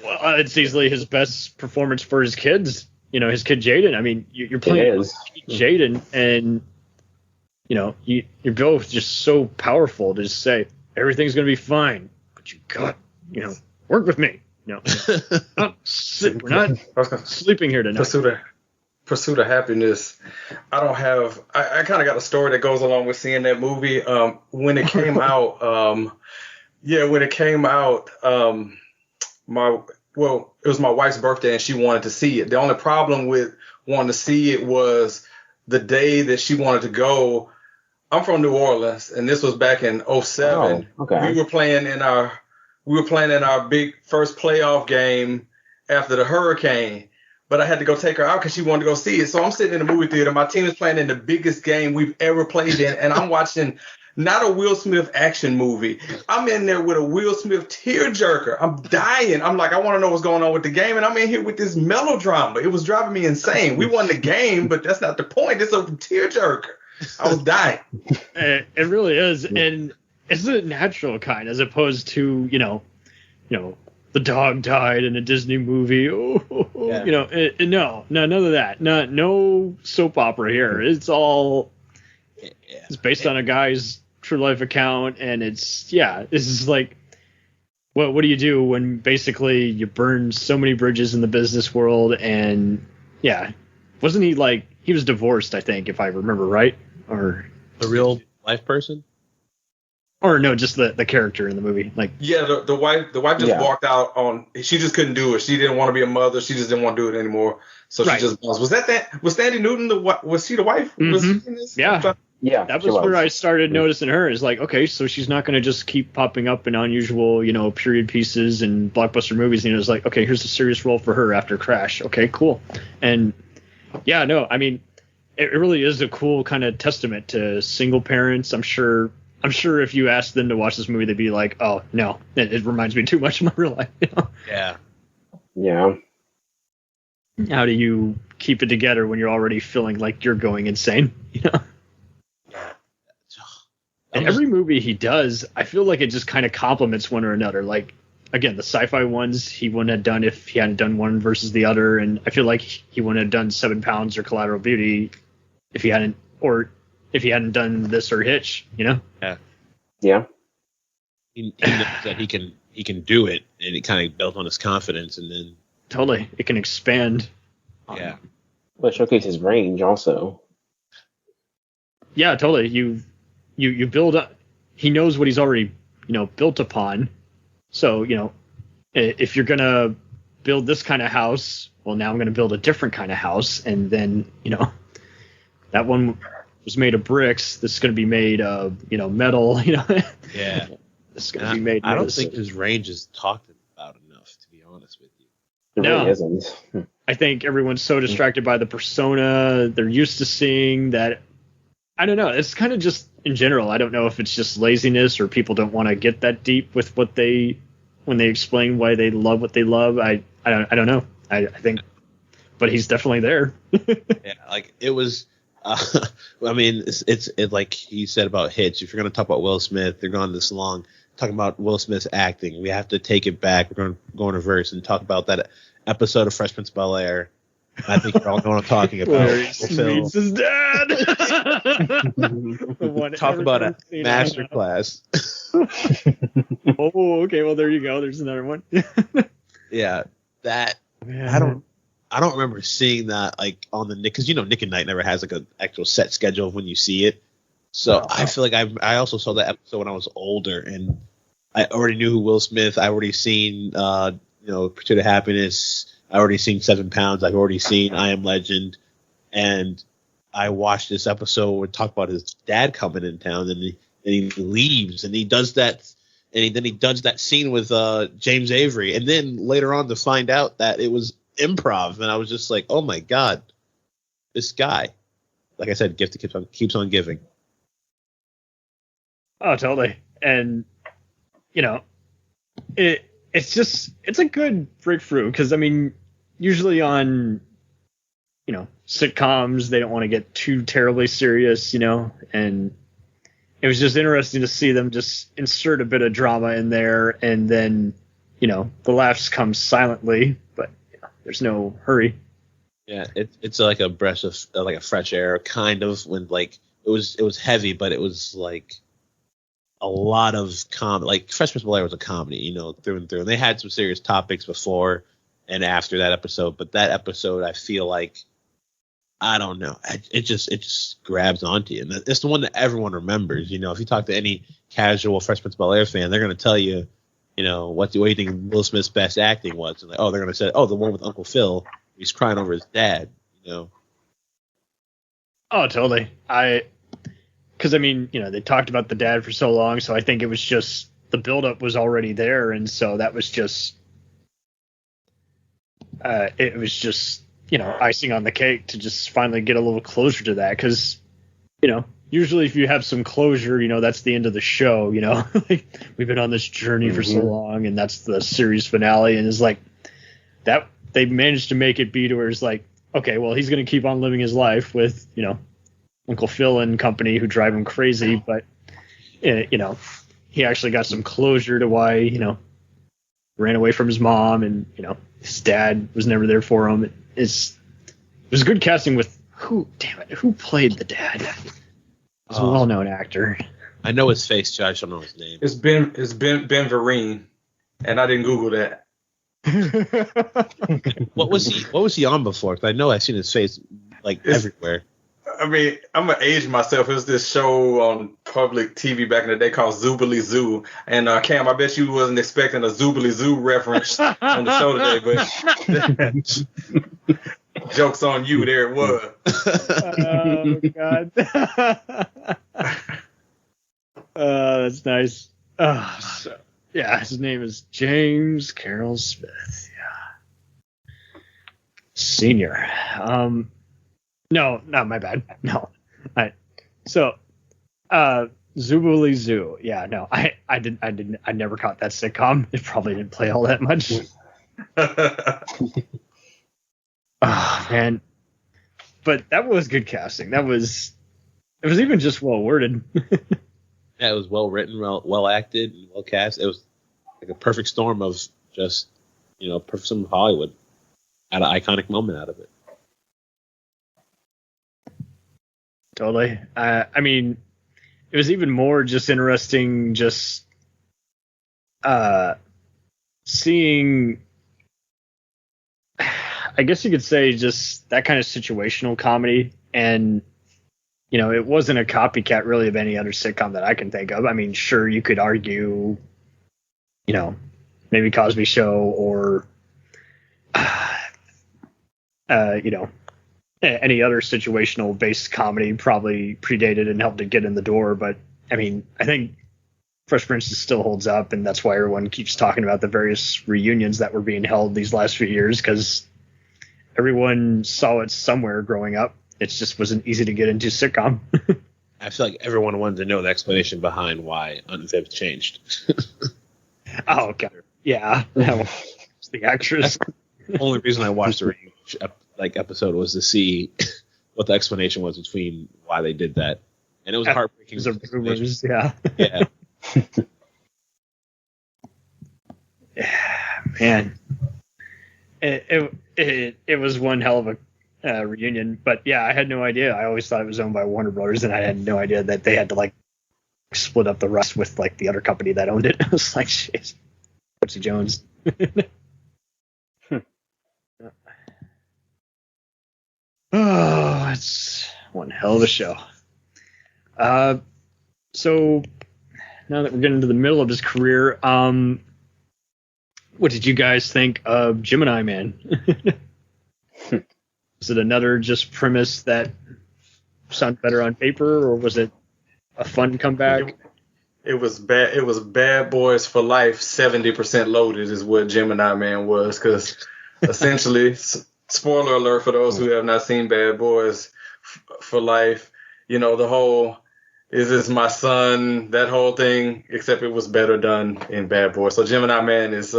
Well, it's easily his best performance for his kids. His kid Jaden. I mean, you're playing Jaden, and you're both just so powerful to just say everything's gonna be fine, but you got work with me. We're not sleeping here tonight. Pursuit of Happiness. I kind of got a story that goes along with seeing that movie. When it came out, it was my wife's birthday and she wanted to see it. The only problem with wanting to see it was the day that she wanted to go. I'm from New Orleans, and this was back in 2007. Oh, okay. We were playing in our big first playoff game after the hurricane, but I had to go take her out because she wanted to go see it. So I'm sitting in the movie theater. My team is playing in the biggest game we've ever played in, and I'm watching not a Will Smith action movie. I'm in there with a Will Smith tearjerker. I'm dying. I'm like, I want to know what's going on with the game, and I'm in here with this melodrama. It was driving me insane. We won the game, but that's not the point. It's a tearjerker. I was dying. It really is, and it's a natural kind as opposed to the dog died in a Disney movie. No, none of that. No soap opera here. It's all it's based on a guy's true life account, and this is like, what do you do when basically you burn so many bridges in the business world? And wasn't he like, he was divorced, I think, if I remember right, or the real life person? Or no, just the character in the movie. Like, the wife just walked out on. She just couldn't do it. She didn't want to be a mother. She just didn't want to do it anymore. So she just was that was Sandy Newton was she the wife? Mm-hmm. Was she in this? Yeah, that was where I started noticing her. Is like, okay, so she's not going to just keep popping up in unusual, period pieces and blockbuster movies. It's like, okay, here's a serious role for her after Crash. Okay, cool. And I mean, it really is a cool kind of testament to single parents. I'm sure if you asked them to watch this movie, they'd be like, oh, no, it reminds me too much of my real life. Yeah. Yeah. How do you keep it together when you're already feeling like you're going insane? And every movie he does, I feel like it just kind of complements one or another. Like, again, the sci-fi ones he wouldn't have done if he hadn't done one versus the other. And I feel like he wouldn't have done 7 Pounds or Collateral Beauty if he hadn't done this or Hitch, Yeah. Yeah. He knows that he can he can do it, and it kind of built on his confidence, and then totally it can expand. Yeah, but showcase his range also. Yeah, totally. You build up. He knows what he's already built upon. So if you're gonna build this kind of house, well, now I'm gonna build a different kind of house, and then that one was made of bricks. This is gonna be made of metal. yeah. This is gonna be made. I don't think his range is talked about enough, to be honest with you. It really isn't. I think everyone's so distracted by the persona they're used to seeing that. I don't know. It's kind of just in general. I don't know if it's just laziness or people don't want to get that deep with when they explain why they love what they love. I don't know. I think, but he's definitely there. Yeah, like it was. I mean, it's like he said about Hitch. If you're going to talk about Will Smith, they're going this long talking about Will Smith's acting. We have to take it back. We're going to go in reverse and talk about that episode of Fresh Prince of Bel-Air. I think you're all know what I'm talking about. Where he meets his dad. Talk about a masterclass. Oh, okay. Well, there you go. There's another one. Yeah, that I don't remember seeing that like on the Nick, because Nick at Night never has like an actual set schedule of when you see it. So I feel like I also saw that episode when I was older, and I already knew who Will Smith. I already seen Pursuit of Happiness. I already seen 7 Pounds. I've already seen I Am Legend, and I watched this episode where talk about his dad coming in town, and he leaves, and he does that, and then he does that scene with James Avery, and then later on to find out that it was improv, and I was just like, oh my god, this guy, like I said, gift keeps on giving. Oh, totally, and it's a good breakthrough because usually on sitcoms they don't want to get too terribly serious, and it was just interesting to see them just insert a bit of drama in there, and then the laughs come silently, but there's no hurry. Yeah, it's like a breath of like a fresh air, kind of, when like it was heavy, but it was like a lot of like Fresh Prince of Bel-Air was a comedy, through and through. And they had some serious topics before and after that episode, but that episode, I feel like, I don't know, it just grabs onto you, and it's the one that everyone remembers. If you talk to any casual Fresh Prince of Bel-Air fan, they're going to tell you, what do you think Will Smith's best acting was? And like, they're going to say, the one with Uncle Phil, he's crying over his dad. Oh, totally. Because they talked about the dad for so long, so I think it was just the buildup was already there, and so that was just it was just icing on the cake to just finally get a little closure to that. Because usually if you have some closure, that's the end of the show. Like, we've been on this journey for so long, and that's the series finale, and it's like that they managed to make it be to where it's like, okay, well, he's going to keep on living his life with Uncle Phil and company who drive him crazy, but he actually got some closure to why ran away from his mom, and his dad was never there for him. It was good casting with who played the dad? He's a well-known actor. I know his face, Josh. I don't know his name. It's Ben Vereen, and I didn't Google that. What was he on before? 'Cause I know I've seen his face everywhere. I'm gonna age myself. It was this show on public TV back in the day called Zoobly Zoo. And Cam, I bet you wasn't expecting a Zoobly Zoo reference on the show today, but joke's on you. There it was. Oh God. That's nice. Yeah, his name is James Carroll Smith. Yeah, Senior. No, not my bad. No. Zoobly Zoo. Yeah, no. I never caught that sitcom. It probably didn't play all that much. Oh, man. But that was good casting. It was even just well worded. Yeah, it was well written, well acted, and well cast. It was like a perfect storm of just, perfect storm of Hollywood. Had an iconic moment out of it. Totally. It was even more just interesting, just seeing, I guess you could say, just that kind of situational comedy. And, you know, it wasn't a copycat really of any other sitcom that I can think of. I mean, sure, you could argue, you know, maybe Cosby Show or, you know, any other situational based comedy probably predated and helped it get in the door. But I mean, I think Fresh Prince still holds up, and that's why everyone keeps talking about the various reunions that were being held these last few years, because everyone saw it somewhere growing up. It just wasn't easy to get into sitcom. I feel like everyone wanted to know the explanation behind why Unfib changed. Oh, okay. Yeah. That was the actress. The only reason I watched the episode was to see what the explanation was between why they did that. And it was heartbreaking. It was rumors, yeah. Yeah. Yeah, man. It was one hell of a reunion, but yeah, I had no idea. I always thought it was owned by Warner Brothers, and I had no idea that they had to like split up the rest with like the other company that owned it. I was like, shit, Quincy Jones. Oh, it's one hell of a show. So now that we're getting to the middle of his career, what did you guys think of Gemini Man? Was it another just premise that sounded better on paper, or was it a fun comeback? It was bad. It was Bad Boys for Life. 70% loaded is what Gemini Man was, because essentially, spoiler alert for those who have not seen Bad Boys for Life. You know, the whole "is this my son?" that whole thing, except it was better done in Bad Boys. So Gemini Man is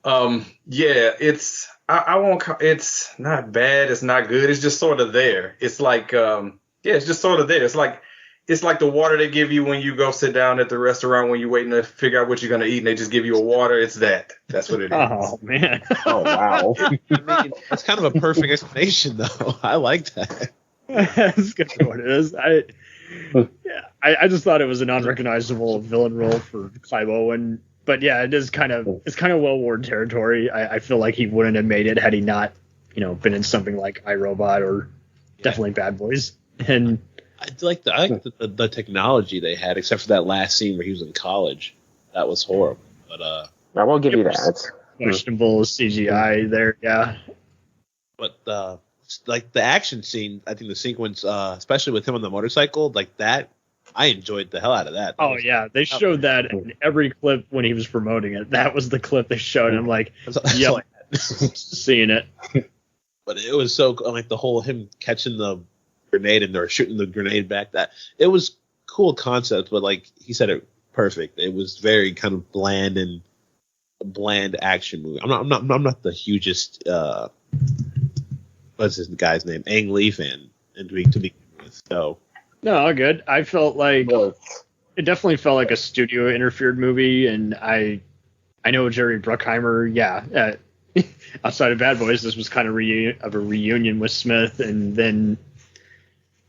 it's I won't. It's not bad. It's not good. It's just sort of there. It's like it's just sort of there. It's like the water they give you when you go sit down at the restaurant when you're waiting to figure out what you're gonna eat, and they just give you a water. It's that. That's what it is. Oh man. Oh wow. I mean, that's kind of a perfect explanation, though. I like that. That's good for what it is. I just thought it was an unrecognizable villain role for Clive Owen. But yeah, it's kind of well-worn territory. I feel like he wouldn't have made it had he not, you know, been in something like iRobot or definitely Bad Boys. And I like the technology they had, except for that last scene where he was in college. That was horrible. But I will give you that. Questionable CGI there, yeah. But like the action scene, I think the sequence, especially with him on the motorcycle, like that, I enjoyed the hell out of that. Oh yeah, they showed that in every clip when he was promoting it. That was the clip they showed. I'm like, yep, seeing it. But it was so like the whole him catching the grenade and they're shooting the grenade back. That it was cool concept, but like he said it perfect. It was very kind of bland action movie. I'm not the hugest what's this guy's name? Ang Lee fan, and to begin with. So no, all good. I felt like it definitely felt like a studio interfered movie, and I know Jerry Bruckheimer. Yeah, outside of Bad Boys, this was kind of a reunion with Smith, and then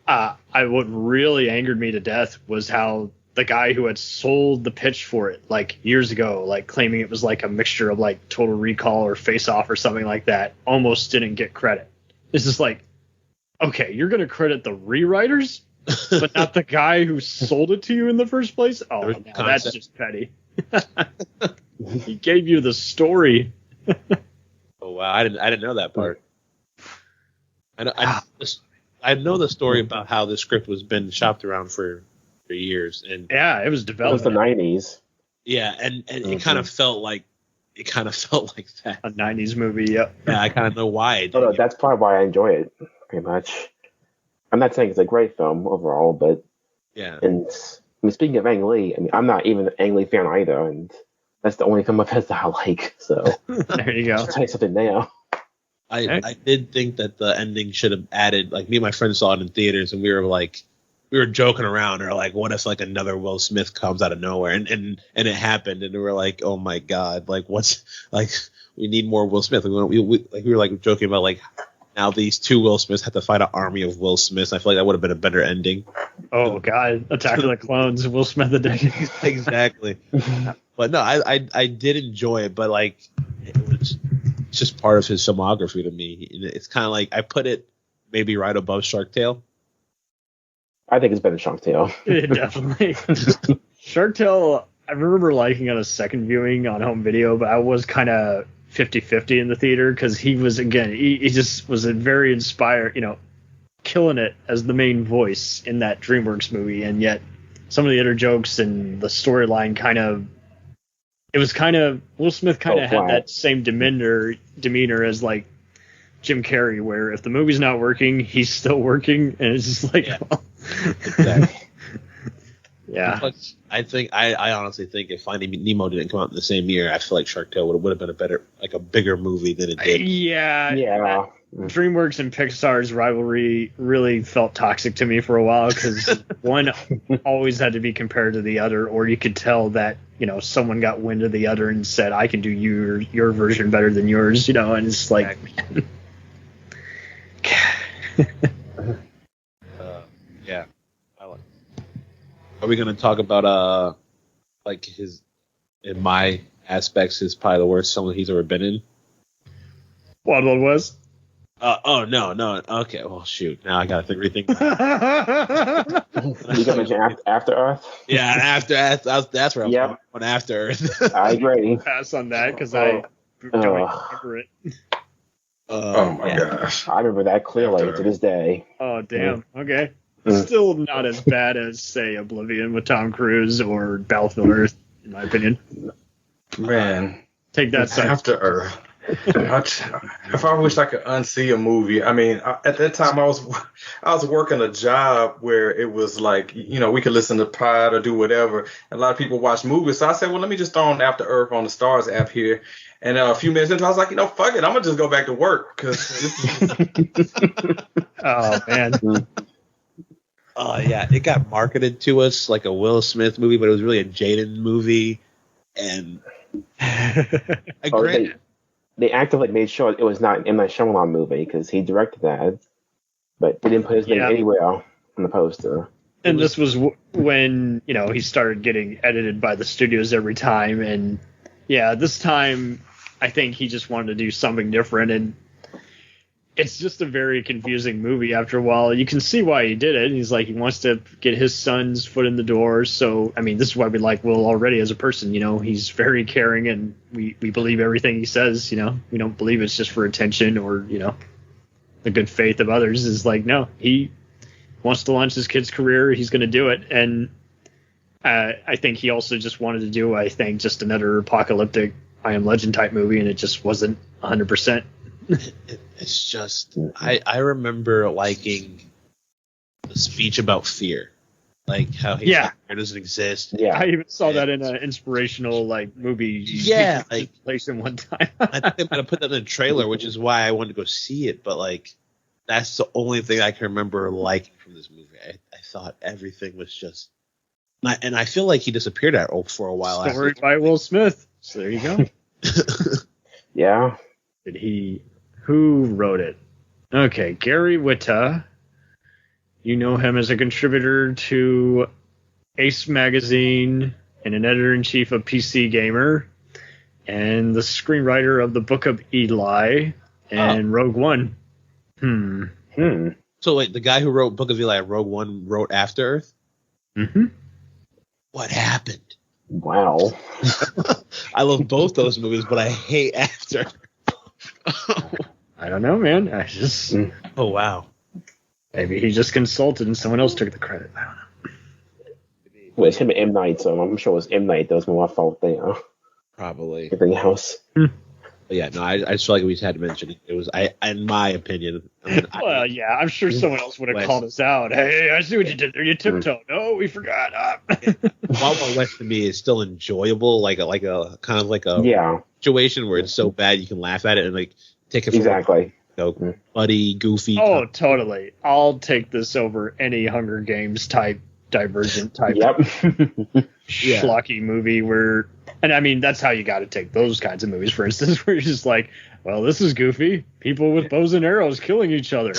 what really angered me to death was how the guy who had sold the pitch for it like years ago, like claiming it was like a mixture of like Total Recall or Face Off or something like that, almost didn't get credit. It's just like, okay, you're going to credit the rewriters, but not the guy who sold it to you in the first place? Oh, no, that's just petty. He gave you the story. Oh, wow. I didn't know that part. I know the story about how the script was been shopped around for years. And yeah, it was developed. It was the 90s. Yeah, and it kind of felt like that. A 90s movie, yep. Yeah, I kind of know why. No, that's probably why I enjoy it, pretty much. I'm not saying it's a great film overall, but yeah. And I mean, speaking of Ang Lee, I mean, I'm not even an Ang Lee fan either, and that's the only film of his that I like. So there you go. I'll tell you something now. I did think that the ending should have added, like me and my friends saw it in theaters, and we were joking around, or like, what if like another Will Smith comes out of nowhere, and it happened, and we were like, oh my god, like what's like we need more Will Smith. We were like joking about like now these two Will Smiths have to fight an army of Will Smiths. I feel like that would have been a better ending. Oh God, Attack of the Clones, Will Smith edition. Exactly. But no, I did enjoy it, but like it was just part of his filmography to me. It's kind of like I put it maybe right above Shark Tale. I think it's better than Shark Tale. Definitely. Shark Tale, I remember liking on a second viewing on home video, but I was kind of 50-50 in the theater because he was, again, he just was a very inspired, killing it as the main voice in that DreamWorks movie. And yet some of the other jokes and the storyline Will Smith kind of had that same demeanor as like Jim Carrey, where if the movie's not working, he's still working, and it's just like, Exactly. Yeah. But I honestly think if Finding Nemo didn't come out in the same year, I feel like Shark Tale would have been a bigger movie than it did. Yeah. DreamWorks and Pixar's rivalry really felt toxic to me for a while because one always had to be compared to the other, or you could tell that someone got wind of the other and said, "I can do your version better than yours," and it's like. Yeah. Are we going to talk about like his, in my aspects, his probably the worst song he's ever been in? Wild Wild West? Oh no. Okay, well shoot. Now I got to rethink. You got mention After Earth? Yeah, After Earth. That's where I'm on After Earth. I agree. Pass on that because I don't remember it. Oh my gosh. I remember that clearly to this day. Oh damn. Okay. Still not as bad as, say, Oblivion with Tom Cruise or Battlefield Earth, in my opinion. Man. Take that side. After Earth. If I wish I could unsee a movie, I mean, at that time I was working a job where it was like, we could listen to pod or do whatever. And a lot of people watch movies. So I said, well, let me just throw on After Earth on the Stars app here. And a few minutes into, I was like, fuck it. I'm going to just go back to work. Oh, man. Oh, yeah. It got marketed to us like a Will Smith movie, but it was really a Jaden movie. And they actively made sure it was not an M. Night Shyamalan movie because he directed that, but they didn't put his name anywhere on the poster. And this was when, he started getting edited by the studios every time. And, this time I think he just wanted to do something different. And it's just a very confusing movie after a while. You can see why he did it. He's like, he wants to get his son's foot in the door. So, I mean, this is why we like Will already as a person. He's very caring and we believe everything he says. We don't believe it's just for attention or, the good faith of others. Is like, no, he wants to launch his kid's career. He's going to do it. And I think he also just wanted to do, just another apocalyptic I Am Legend type movie. And it just wasn't 100%. It's just I remember liking the speech about fear, like how fear doesn't exist. Yeah, I even saw that in an inspirational movie. Yeah, place in one time. I think I'm gonna put that in the trailer, which is why I wanted to go see it. But that's the only thing I can remember liking from this movie. I thought everything was just, and I feel like he disappeared for a while. Story by Will Smith. So there you go. Yeah. Who wrote it? Okay, Gary Whitta. You know him as a contributor to Ace Magazine and an editor-in-chief of PC Gamer, and the screenwriter of the Book of Eli and Rogue One. So wait, the guy who wrote Book of Eli and Rogue One wrote After Earth? Mm-hmm. What happened? Wow. I love both those movies, but I hate After. I don't know, man. I just. Oh wow. Maybe he just consulted and someone else took the credit. I don't know. Well, it's him and M. Night, so I'm sure it was M. Night that was more my fault there. Probably. Everything else. But yeah, no, I just feel like we just had to mention it. It was, in my opinion. I'm sure someone else would have called us out. Hey, I see what you did there. You tiptoed. No, we forgot. Wild Wild West to me is still enjoyable, like a kind of like a situation where it's so bad you can laugh at it and take it for buddy, goofy. Oh, totally. I'll take this over any Hunger Games type Divergent type schlocky movie where And I mean, that's how you got to take those kinds of movies, for instance, where you're just like, well, this is goofy. People with bows and arrows killing each other.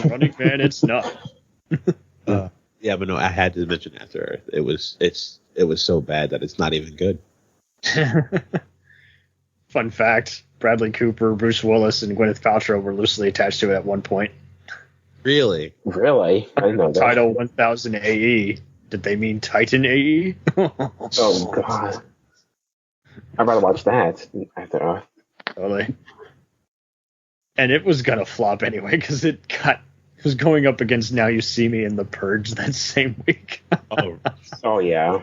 Running Man, it's not. Yeah, but no, I had to mention After Earth. It was so bad that it's not even good. Fun fact: Bradley Cooper, Bruce Willis, and Gwyneth Paltrow were loosely attached to it at one point. Really? Really? I didn't know that. Title 1000 AE. Did they mean Titan AE? Oh, God. I'd rather watch that After Earth. Totally. And it was going to flop anyway, because it was going up against Now You See Me and The Purge that same week. Oh, yeah.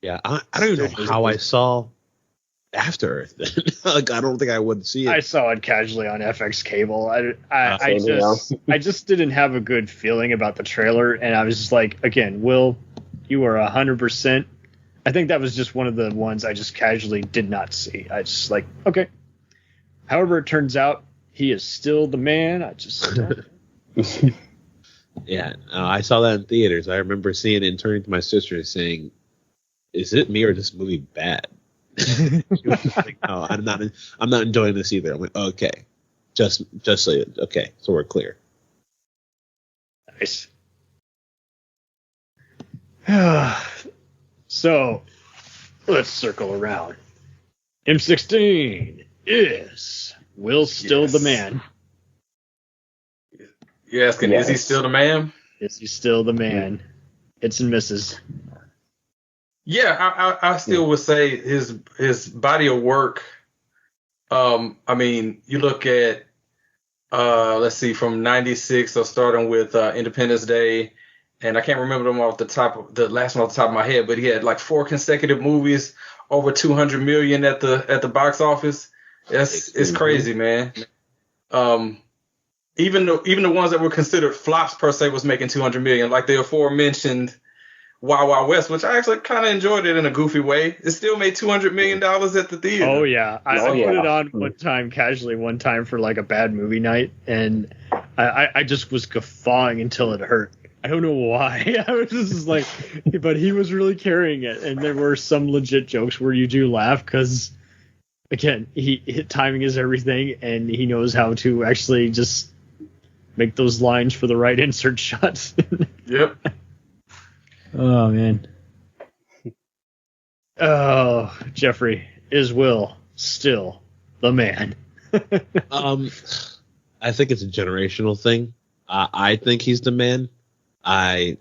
Yeah, I don't even know how I saw After Earth then. Like, I don't think I would see it. I saw it casually on FX cable. I just didn't have a good feeling about the trailer, and I was just like, again, Will, you are 100%. I think that was just one of the ones I just casually did not see. I just like, okay. However it turns out, he is still the man. I just Yeah, I saw that in theaters. I remember seeing it and turning to my sister and saying, "Is it me or is this movie bad?" She was like, "No, I'm not enjoying this either." I'm like, "Okay, just so okay, so we're clear." Nice. So let's circle around. M16 is Will still the man? You're asking, Yes. is he still the man? Is he still the man? Hits and misses. Yeah, I still would say his body of work. I mean, you look at let's see, from '96, so starting with Independence Day, and I can't remember them off the last one off the top of my head, but he had like 4 consecutive movies over 200 million at the box office. It's crazy, man. Even the ones that were considered flops per se was making 200 million, like the aforementioned Wild Wild West, which I actually kind of enjoyed it in a goofy way. It still made $200 million at the theater. Oh yeah, I put yeah. it on one time for like a bad movie night, and I just was guffawing until it hurt. I don't know why. I was just like, but he was really carrying it, and there were some legit jokes where you do laugh because, again, timing is everything, and he knows how to actually just make those lines for the right insert shots. Yep. Oh man. Oh, Jeffrey, is Will still the man? I think it's a generational thing. I think he's the man. I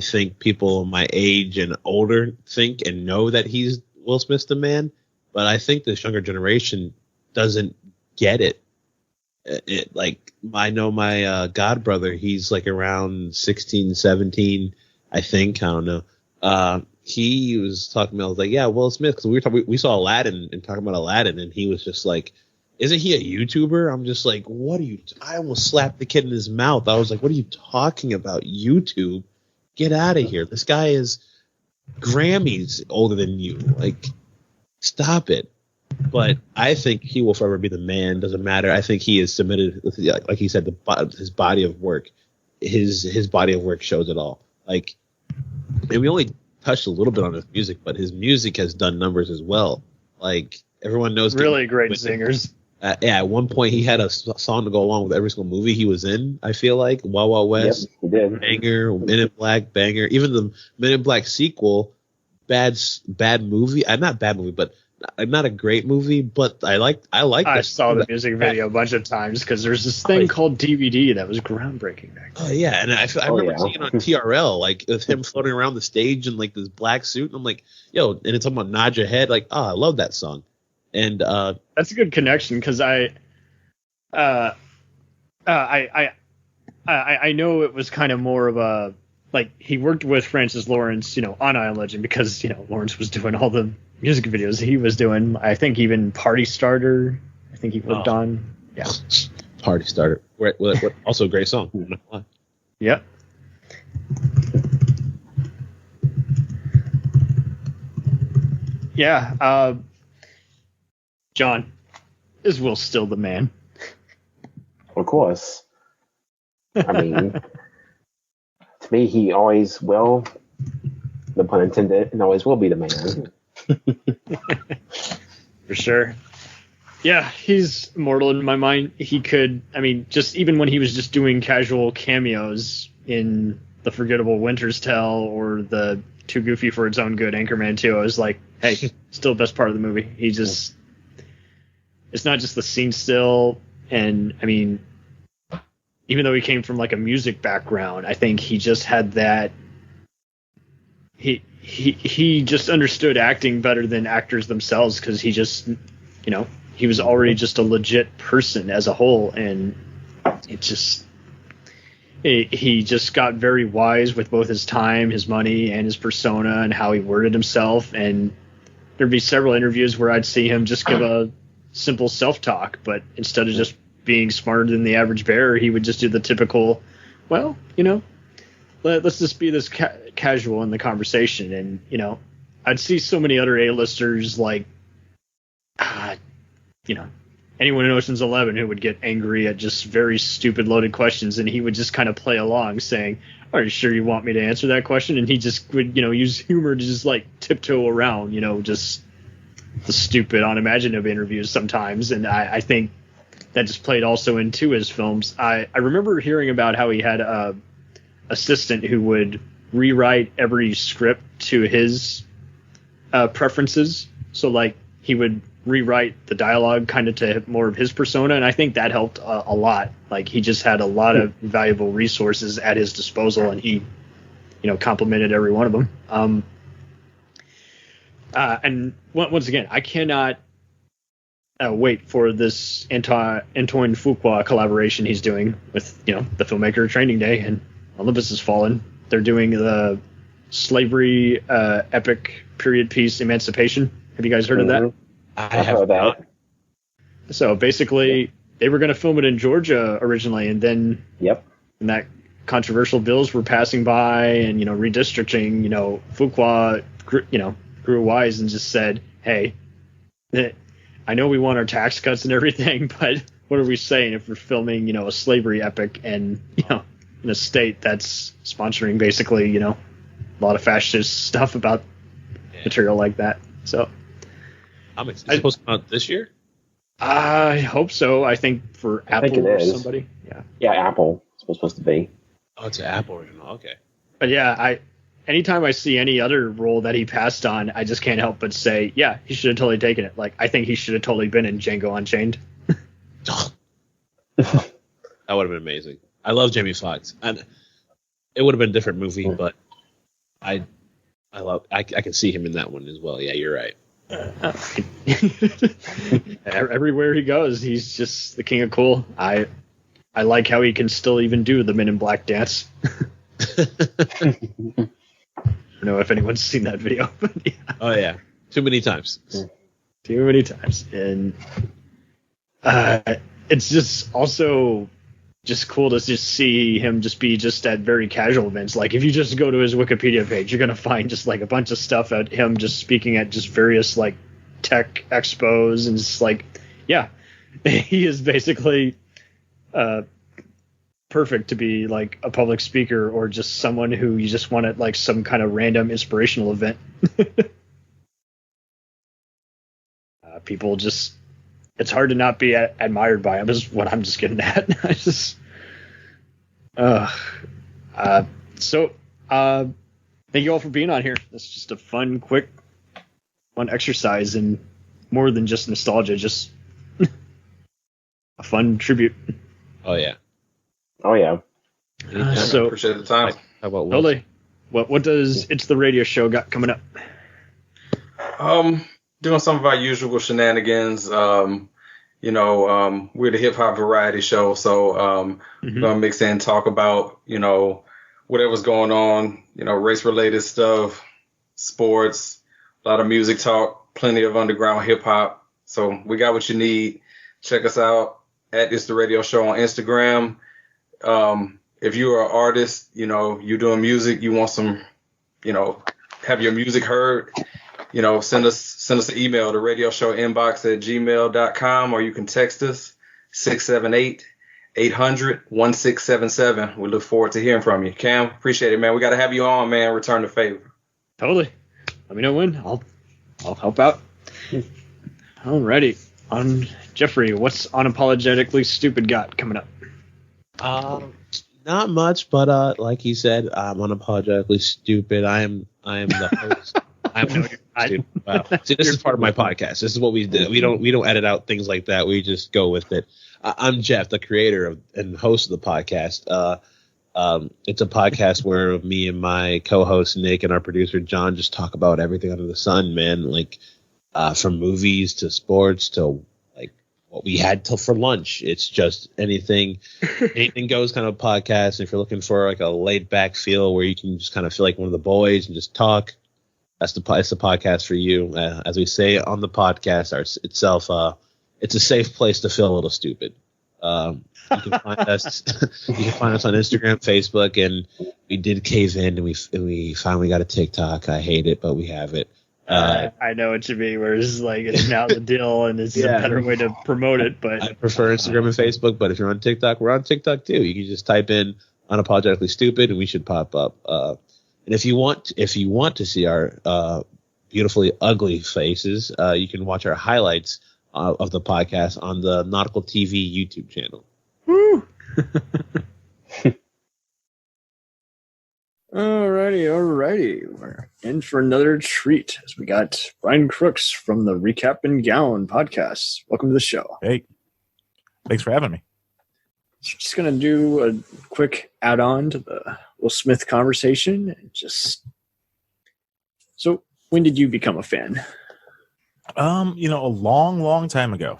think people my age and older think and know that he's Will Smith's the man, but I think this younger generation doesn't get it. Like, I know my god brother, he's like around 16, 17, I think. I don't know. He was talking about, I was like, yeah, Will Smith, because we saw Aladdin and talking about Aladdin, and he was just like, isn't he a YouTuber? I'm just like, I almost slapped the kid in his mouth. I was like, what are you talking about? YouTube? Get out of here. This guy is Grammys older than you. Like, stop it. But I think he will forever be the man. Doesn't matter. I think he is submitted, like he said, his body of work. His body of work shows it all. Like, and we only touched a little bit on his music, but his music has done numbers as well. Like, everyone knows. Really great singers. Yeah, at one point he had a song to go along with every single movie he was in. I feel like Wild Wild West, Yep, he did. banger, Men in Black, banger. Even the Men in Black sequel, bad movie. Not bad movie, but not a great movie. But I I saw the music video a bunch of times because there's this thing called DVD that was groundbreaking back then. Oh yeah, and I remember seeing it on TRL, like with him floating around the stage in like this black suit, and I'm like, yo, and it's talking about Nod Your Head, like, oh, I love that song. And that's a good connection because I know it was kind of more of a, like, he worked with Francis Lawrence, on I Am Legend because Lawrence was doing all the music videos he was doing. I think even Party Starter, I think he worked on. Yeah, Party Starter. Also a great song. I'm not gonna lie. Yep. Yeah. John, is Will still the man? Of course. I mean, to me, he always will, no pun intended, and always will be the man. For sure. Yeah, he's immortal in my mind. He could, I mean, just even when he was just doing casual cameos in The Forgettable Winter's Tale or the Too Goofy for Its Own Good Anchorman 2, I was like, hey, still the best part of the movie. He just, it's not just the scene still, and I mean, even though he came from like a music background, I think he just had that, he just understood acting better than actors themselves, because he just, you know, he was already just a legit person as a whole, and it just, he just got very wise with both his time, his money, and his persona, and how he worded himself. And there'd be several interviews where I'd see him just give a simple self-talk, but instead of just being smarter than the average bear, he would just do the typical, well, you know, let's just be this casual in the conversation. And, you know, I'd see so many other A-listers like, you know, anyone in Ocean's 11 who would get angry at just very stupid loaded questions, and he would just kind of play along saying, are you sure you want me to answer that question? And he just would, you know, use humor to just like tiptoe around, you know, just the stupid unimaginative interviews sometimes. And I think that just played also into his films. I remember hearing about how he had a assistant who would rewrite every script to his preferences. So like he would rewrite the dialogue kind of to more of his persona, and I think that helped a lot. Like he just had a lot of valuable resources at his disposal, and he, you know, complimented every one of them. And once again, I cannot wait for this Antoine Fuqua collaboration he's doing with, you know, the filmmaker Training Day and Olympus Has Fallen. They're doing the slavery epic period piece Emancipation. Have you guys heard of that? I have that. So basically, they were going to film it in Georgia originally, and then when that controversial bills were passing by and, you know, redistricting, you know, Fuqua, you know, grew wise and just said, hey, I know we want our tax cuts and everything, but what are we saying if we're filming, you know, a slavery epic and, you know, in a state that's sponsoring basically, you know, a lot of fascist stuff about material like that. So it's supposed to come out this year? I hope so. I think for Apple or somebody. Yeah, Apple is supposed to be. Oh, it's an Apple original. Okay. But yeah, anytime I see any other role that he passed on, I just can't help but say, yeah, he should have totally taken it. Like, I think he should have totally been in Django Unchained. That would have been amazing. I love Jamie Foxx, and it would have been a different movie, but I can see him in that one as well. Yeah, you're right. Everywhere he goes, he's just the king of cool. I like how he can still even do the Men in Black dance. I don't know if anyone's seen that video, but yeah. Oh yeah, too many times. And it's just also just cool to just see him just be just at very casual events. Like if you just go to his Wikipedia page, you're gonna find just like a bunch of stuff at him just speaking at just various like tech expos, and just like, yeah, he is basically perfect to be like a public speaker or just someone who you just want at like some kind of random inspirational event. People just, it's hard to not be admired by him is what I'm just getting at. I just, thank you all for being on here. This is just a fun exercise, and more than just nostalgia, just a fun tribute. Oh yeah. So appreciate the time. How about totally. What does It's the Radio Show got coming up? Doing some of our usual shenanigans. You know, we're the hip hop variety show, so we're gonna mix in, talk about, you know, whatever's going on, you know, race related stuff, sports, a lot of music talk, plenty of underground hip hop. So we got what you need. Check us out at It's the Radio Show on Instagram. If you're an artist, you know, you're doing music, you want some, you know, have your music heard, you know, send us an email to radioshowinbox@gmail.com, or you can text us 678-800-1677. We look forward to hearing from you. Cam, appreciate it, man. We got to have you on, man. Return the favor. Totally. Let me know when. I'll I'll help out. Alrighty. Jeffrey, what's Unapologetically Stupid got coming up? Not much, but like he said, I'm unapologetically stupid. I am the host. Wow. See, this is part of my podcast. This is what we do. We don't edit out things like that. We just go with it. I'm Jeff, the creator and host of the podcast. It's a podcast where me and my co-host Nick and our producer John just talk about everything under the sun, man. Like from movies to sports to like what we had for lunch. It's just anything goes kind of podcast. If you're looking for like a laid back feel where you can just kind of feel like one of the boys and just talk, it's the podcast for you. As we say on the podcast itself, it's a safe place to feel a little stupid. You can find us. You can find us on Instagram, Facebook, and we did cave in, and we finally got a TikTok. I hate it, but we have it. I know what you mean. Where it's like it's now the deal, and it's a better way to promote it. But I prefer Instagram and Facebook. But if you're on TikTok, we're on TikTok too. You can just type in "unapologetically stupid" and we should pop up. And if you want to see our beautifully ugly faces, you can watch our highlights of the podcast on the Nautical TV YouTube channel. Woo! Alrighty. We're in for another treat as we got Brian Crooks from the Recap and Gown podcast. Welcome to the show. Hey, thanks for having me. Just going to do a quick add-on to the Will Smith conversation. So when did you become a fan? A long time ago.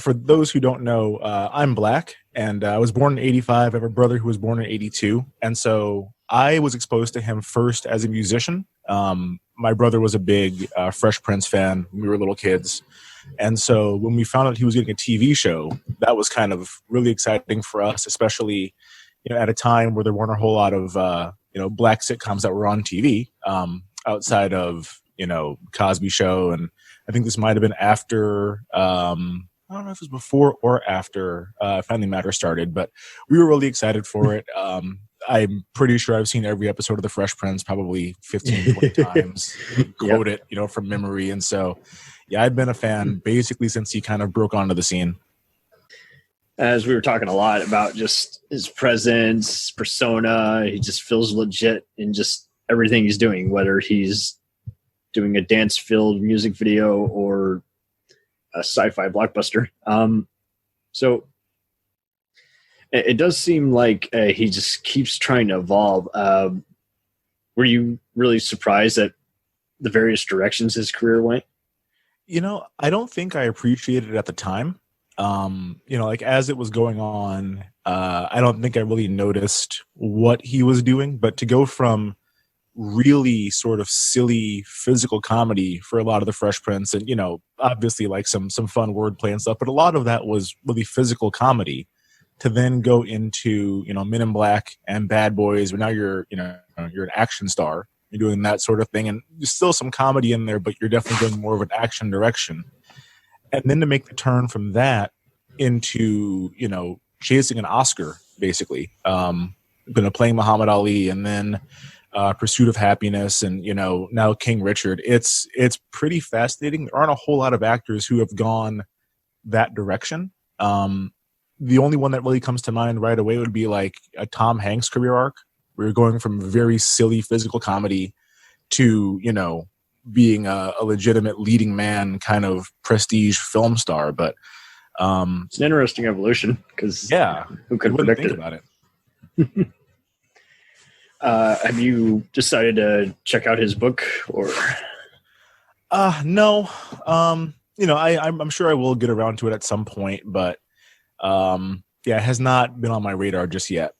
For those who don't know, I'm black, and I was born in 85. I have a brother who was born in 82. And so I was exposed to him first as a musician. My brother was a big Fresh Prince fan when we were little kids. And so when we found out he was getting a TV show, that was kind of really exciting for us, especially at a time where there weren't a whole lot of black sitcoms that were on TV outside of Cosby Show. And I think this might have been after I don't know if it was before or after Family Matters started, but we were really excited for it. I'm pretty sure I've seen every episode of The Fresh Prince probably 15, 20 times, quote it, from memory. And so, yeah, I've been a fan basically since he kind of broke onto the scene. As we were talking a lot about just his presence, persona, he just feels legit in just everything he's doing, whether he's doing a dance-filled music video or a sci-fi blockbuster. So it does seem like he just keeps trying to evolve. Were you really surprised at the various directions his career went? I don't think I appreciated it at the time. Like as it was going on, I don't think I really noticed what he was doing, but to go from really sort of silly physical comedy for a lot of the Fresh Prince and, obviously like some fun wordplay and stuff, but a lot of that was really physical comedy to then go into, Men in Black and Bad Boys, where now you're an action star. You're doing that sort of thing, and there's still some comedy in there, but you're definitely going more of an action direction. And then to make the turn from that into, chasing an Oscar, basically, playing Muhammad Ali, and then Pursuit of Happiness, and now King Richard. It's pretty fascinating. There aren't a whole lot of actors who have gone that direction. The only one that really comes to mind right away would be like a Tom Hanks career arc, where you're going from very silly physical comedy to being a legitimate leading man kind of prestige film star. But it's an interesting evolution because who could predict it? About it? Have you decided to check out his book or? No. I'm sure I will get around to it at some point, but it has not been on my radar just yet.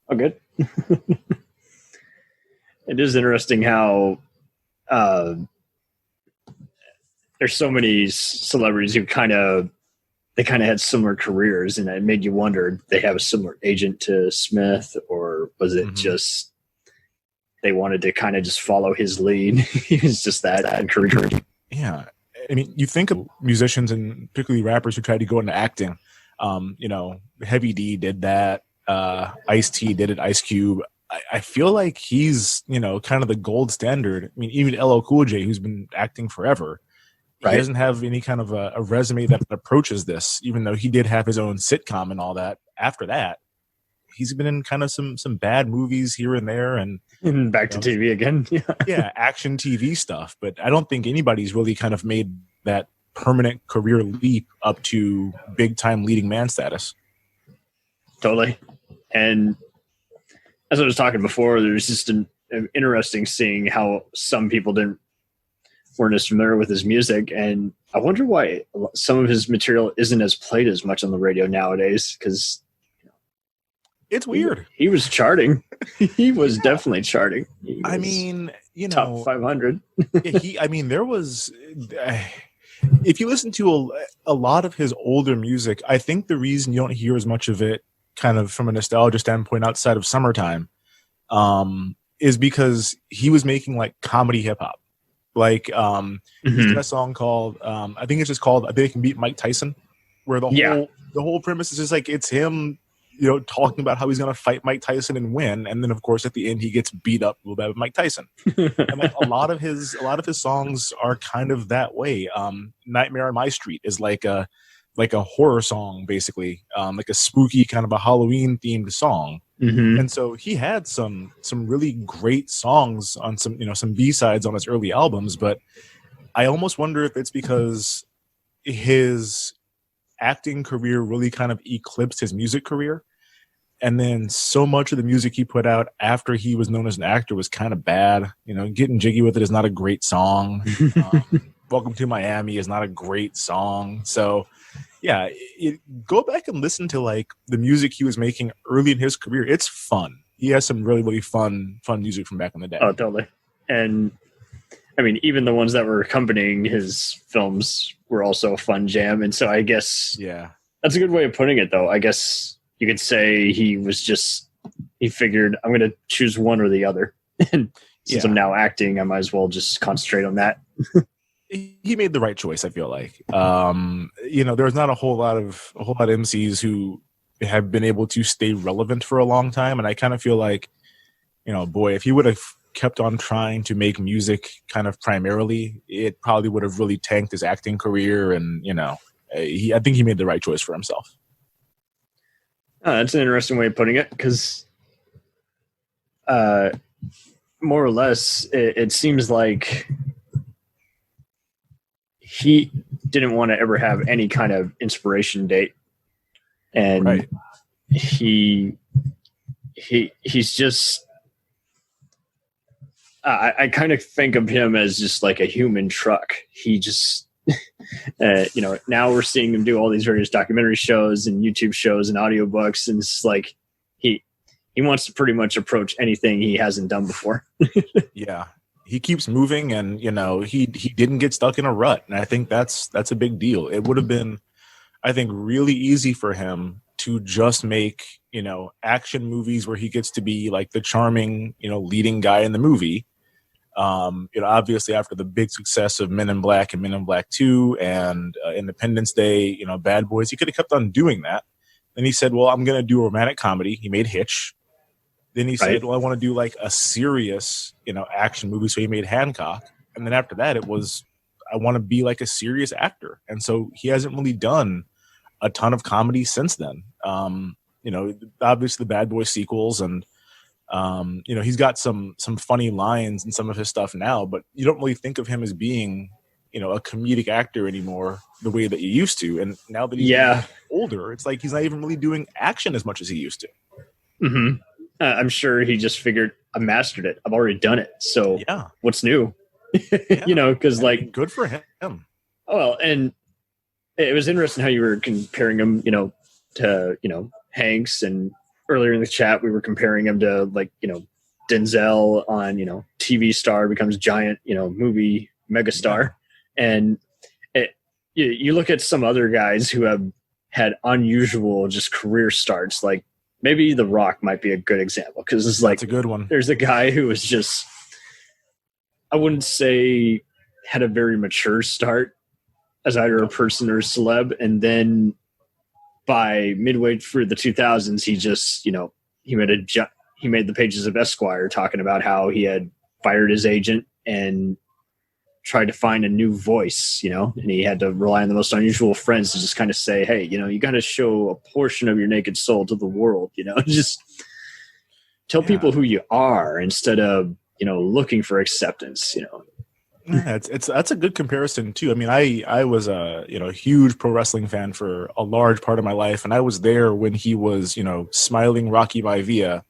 Oh, good. It is interesting how there's so many celebrities who kind of had similar careers, and it made you wonder, did they have a similar agent to Smith, or was it just they wanted to kind of just follow his lead? He was just that career. Yeah. I mean, you think of musicians and particularly rappers who tried to go into acting. Heavy D did that. Ice-T did it. Ice Cube. I feel like he's, kind of the gold standard. I mean, even LL Cool J, who's been acting forever, Right. He doesn't have any kind of a resume that approaches this, even though he did have his own sitcom and all that. After that, he's been in kind of some bad movies here and there, and back to TV again. yeah, action TV stuff. But I don't think anybody's really kind of made that permanent career leap up to big time leading man status. Totally. And as I was talking before, there's just an interesting seeing how some people weren't as familiar with his music, and I wonder why some of his material isn't as played as much on the radio nowadays, because it's weird. He was charting. He was definitely charting. I mean, top 500. There was, if you listen to a lot of his older music, I think the reason you don't hear as much of it kind of from a nostalgia standpoint outside of Summertime is because he was making like comedy hip hop. Like he's got a song called I think it's just called I Think I Can Beat Mike Tyson, where the whole premise is just like it's him, talking about how he's gonna fight Mike Tyson and win, and then of course at the end he gets beat up a little bit by Mike Tyson. And like a lot of his songs are kind of that way. Nightmare on My Street is like a horror song, basically, like a spooky kind of a Halloween themed song. Mm-hmm. And so he had some really great songs on some B-sides on his early albums, but I almost wonder if it's because his acting career really kind of eclipsed his music career. And then so much of the music he put out after he was known as an actor was kind of bad. Getting Jiggy With It is not a great song. Welcome to Miami is not a great song. So yeah, go back and listen to like the music he was making early in his career. It's fun. He has some really, really fun music from back in the day. Oh, totally. And I mean, even the ones that were accompanying his films were also a fun jam. And so I guess that's a good way of putting it, though. I guess you could say he figured I'm going to choose one or the other. And since I'm now acting, I might as well just concentrate on that. He made the right choice, I feel like. There's not a whole lot of MCs who have been able to stay relevant for a long time, and I kind of feel like, if he would have kept on trying to make music kind of primarily, it probably would have really tanked his acting career, and I think he made the right choice for himself. That's an interesting way of putting it, because more or less, it seems like he didn't want to ever have any kind of inspiration date. And he's just, I kind of think of him as just like a human truck. He just, now we're seeing him do all these various documentary shows and YouTube shows and audiobooks. And it's like, he wants to pretty much approach anything he hasn't done before. Yeah. He keeps moving, and he didn't get stuck in a rut, and I think that's a big deal. It would have been, I think, really easy for him to just make action movies where he gets to be like the charming leading guy in the movie. Obviously after the big success of Men in Black and Men in Black 2 and Independence Day, Bad Boys, he could have kept on doing that. Then he said, "Well, I'm going to do a romantic comedy." He made Hitch. Then he said, "Well, I want to do like a serious, action movie." So he made Hancock. And then after that, it was, "I want to be like a serious actor." And so he hasn't really done a ton of comedy since then. Obviously the Bad Boys sequels, and he's got some funny lines in some of his stuff now, but you don't really think of him as being, a comedic actor anymore the way that you used to. And now that he's older, it's like he's not even really doing action as much as he used to. Mm-hmm. I'm sure he just figured, I mastered it. I've already done it. So what's new? Because like, good for him. Oh, well, and it was interesting how you were comparing him, to, Hanks, and earlier in the chat, we were comparing him to like, Denzel on, TV star becomes giant, movie megastar. And you look at some other guys who have had unusual just career starts, like, maybe The Rock might be a good example, because it's like, that's a good one. There's a guy who was just, I wouldn't say had a very mature start as either a person or a celeb. And then by midway through the 2000s, he just, he he made the pages of Esquire talking about how he had fired his agent and tried to find a new voice, and he had to rely on the most unusual friends to just kind of say, hey, you got to show a portion of your naked soul to the world, just tell people who you are instead of, looking for acceptance, Yeah, that's a good comparison too. I mean, I was a huge pro wrestling fan for a large part of my life, and I was there when he was smiling Rocky Maivia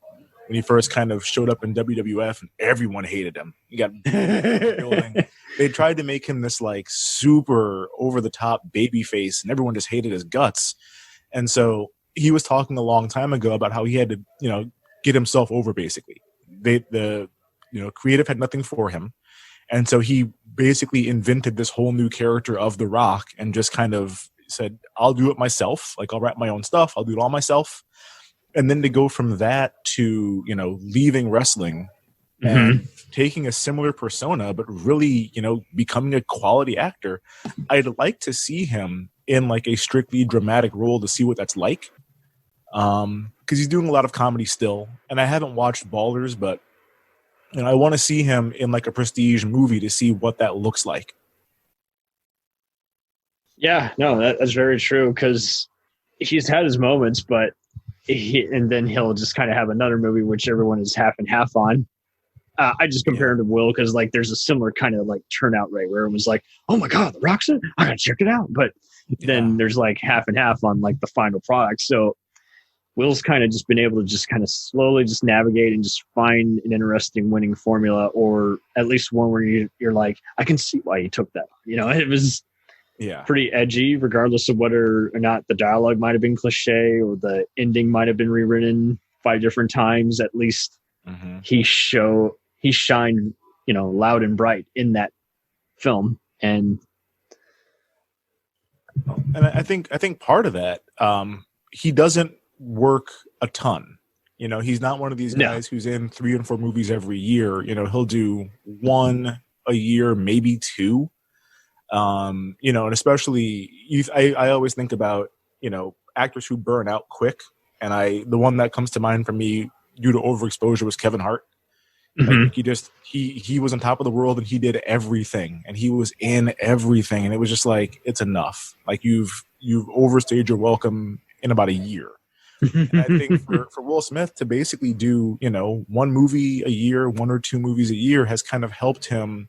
when he first kind of showed up in WWF, and everyone hated him. He got building. They tried to make him this like super over the top baby face, and everyone just hated his guts. And so he was talking a long time ago about how he had to get himself over. Basically, the creative had nothing for him. And so he basically invented this whole new character of The Rock and just kind of said, I'll do it myself. Like, I'll write my own stuff. I'll do it all myself. And then to go from that to, leaving wrestling and taking a similar persona, but really, becoming a quality actor, I'd like to see him in like a strictly dramatic role to see what that's like. Because he's doing a lot of comedy still. And I haven't watched Ballers, but I want to see him in like a prestige movie to see what that looks like. Yeah, no, that's very true because he's had his moments, but and then he'll just kind of have another movie which everyone is half and half on. I just compare him to Will because like there's a similar kind of like turnout rate where it was like, oh my God, The Rock's in? I gotta check it out. But then there's like half and half on like the final product. So Will's kind of just been able to just kind of slowly just navigate and just find an interesting winning formula, or at least one where you're like, I can see why you took that. It was pretty edgy, regardless of whether or not the dialogue might have been cliche or the ending might have been rewritten 5 different times. At least he shined, loud and bright in that film. And I think part of that, he doesn't work a ton. He's not one of these guys who's in 3 and 4 movies every year. He'll do 1 a year, maybe 2. And especially I always think about, actors who burn out quick. And the one that comes to mind for me due to overexposure was Kevin Hart. Like he was on top of the world and he did everything and he was in everything. And it was just like, it's enough. Like you've overstayed your welcome in about a year. And I think for Will Smith to basically do, 1 movie a year, 1 or 2 movies a year has kind of helped him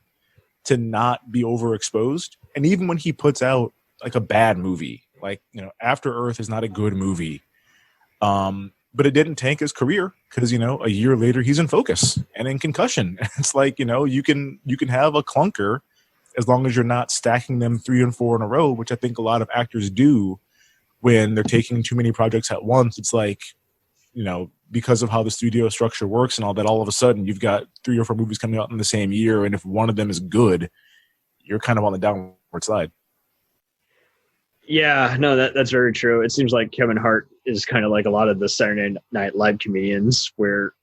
to not be overexposed. And even when he puts out like a bad movie, like, After Earth is not a good movie. But it didn't tank his career because, a year later he's in Focus and in Concussion. It's like, you can have a clunker as long as you're not stacking them 3 and 4 in a row, which I think a lot of actors do. When they're taking too many projects at once, it's like, because of how the studio structure works and all that, all of a sudden you've got 3 or 4 movies coming out in the same year. And if one of them is good, you're kind of on the downward side. Yeah, no, that's very true. It seems like Kevin Hart is kind of like a lot of the Saturday Night Live comedians or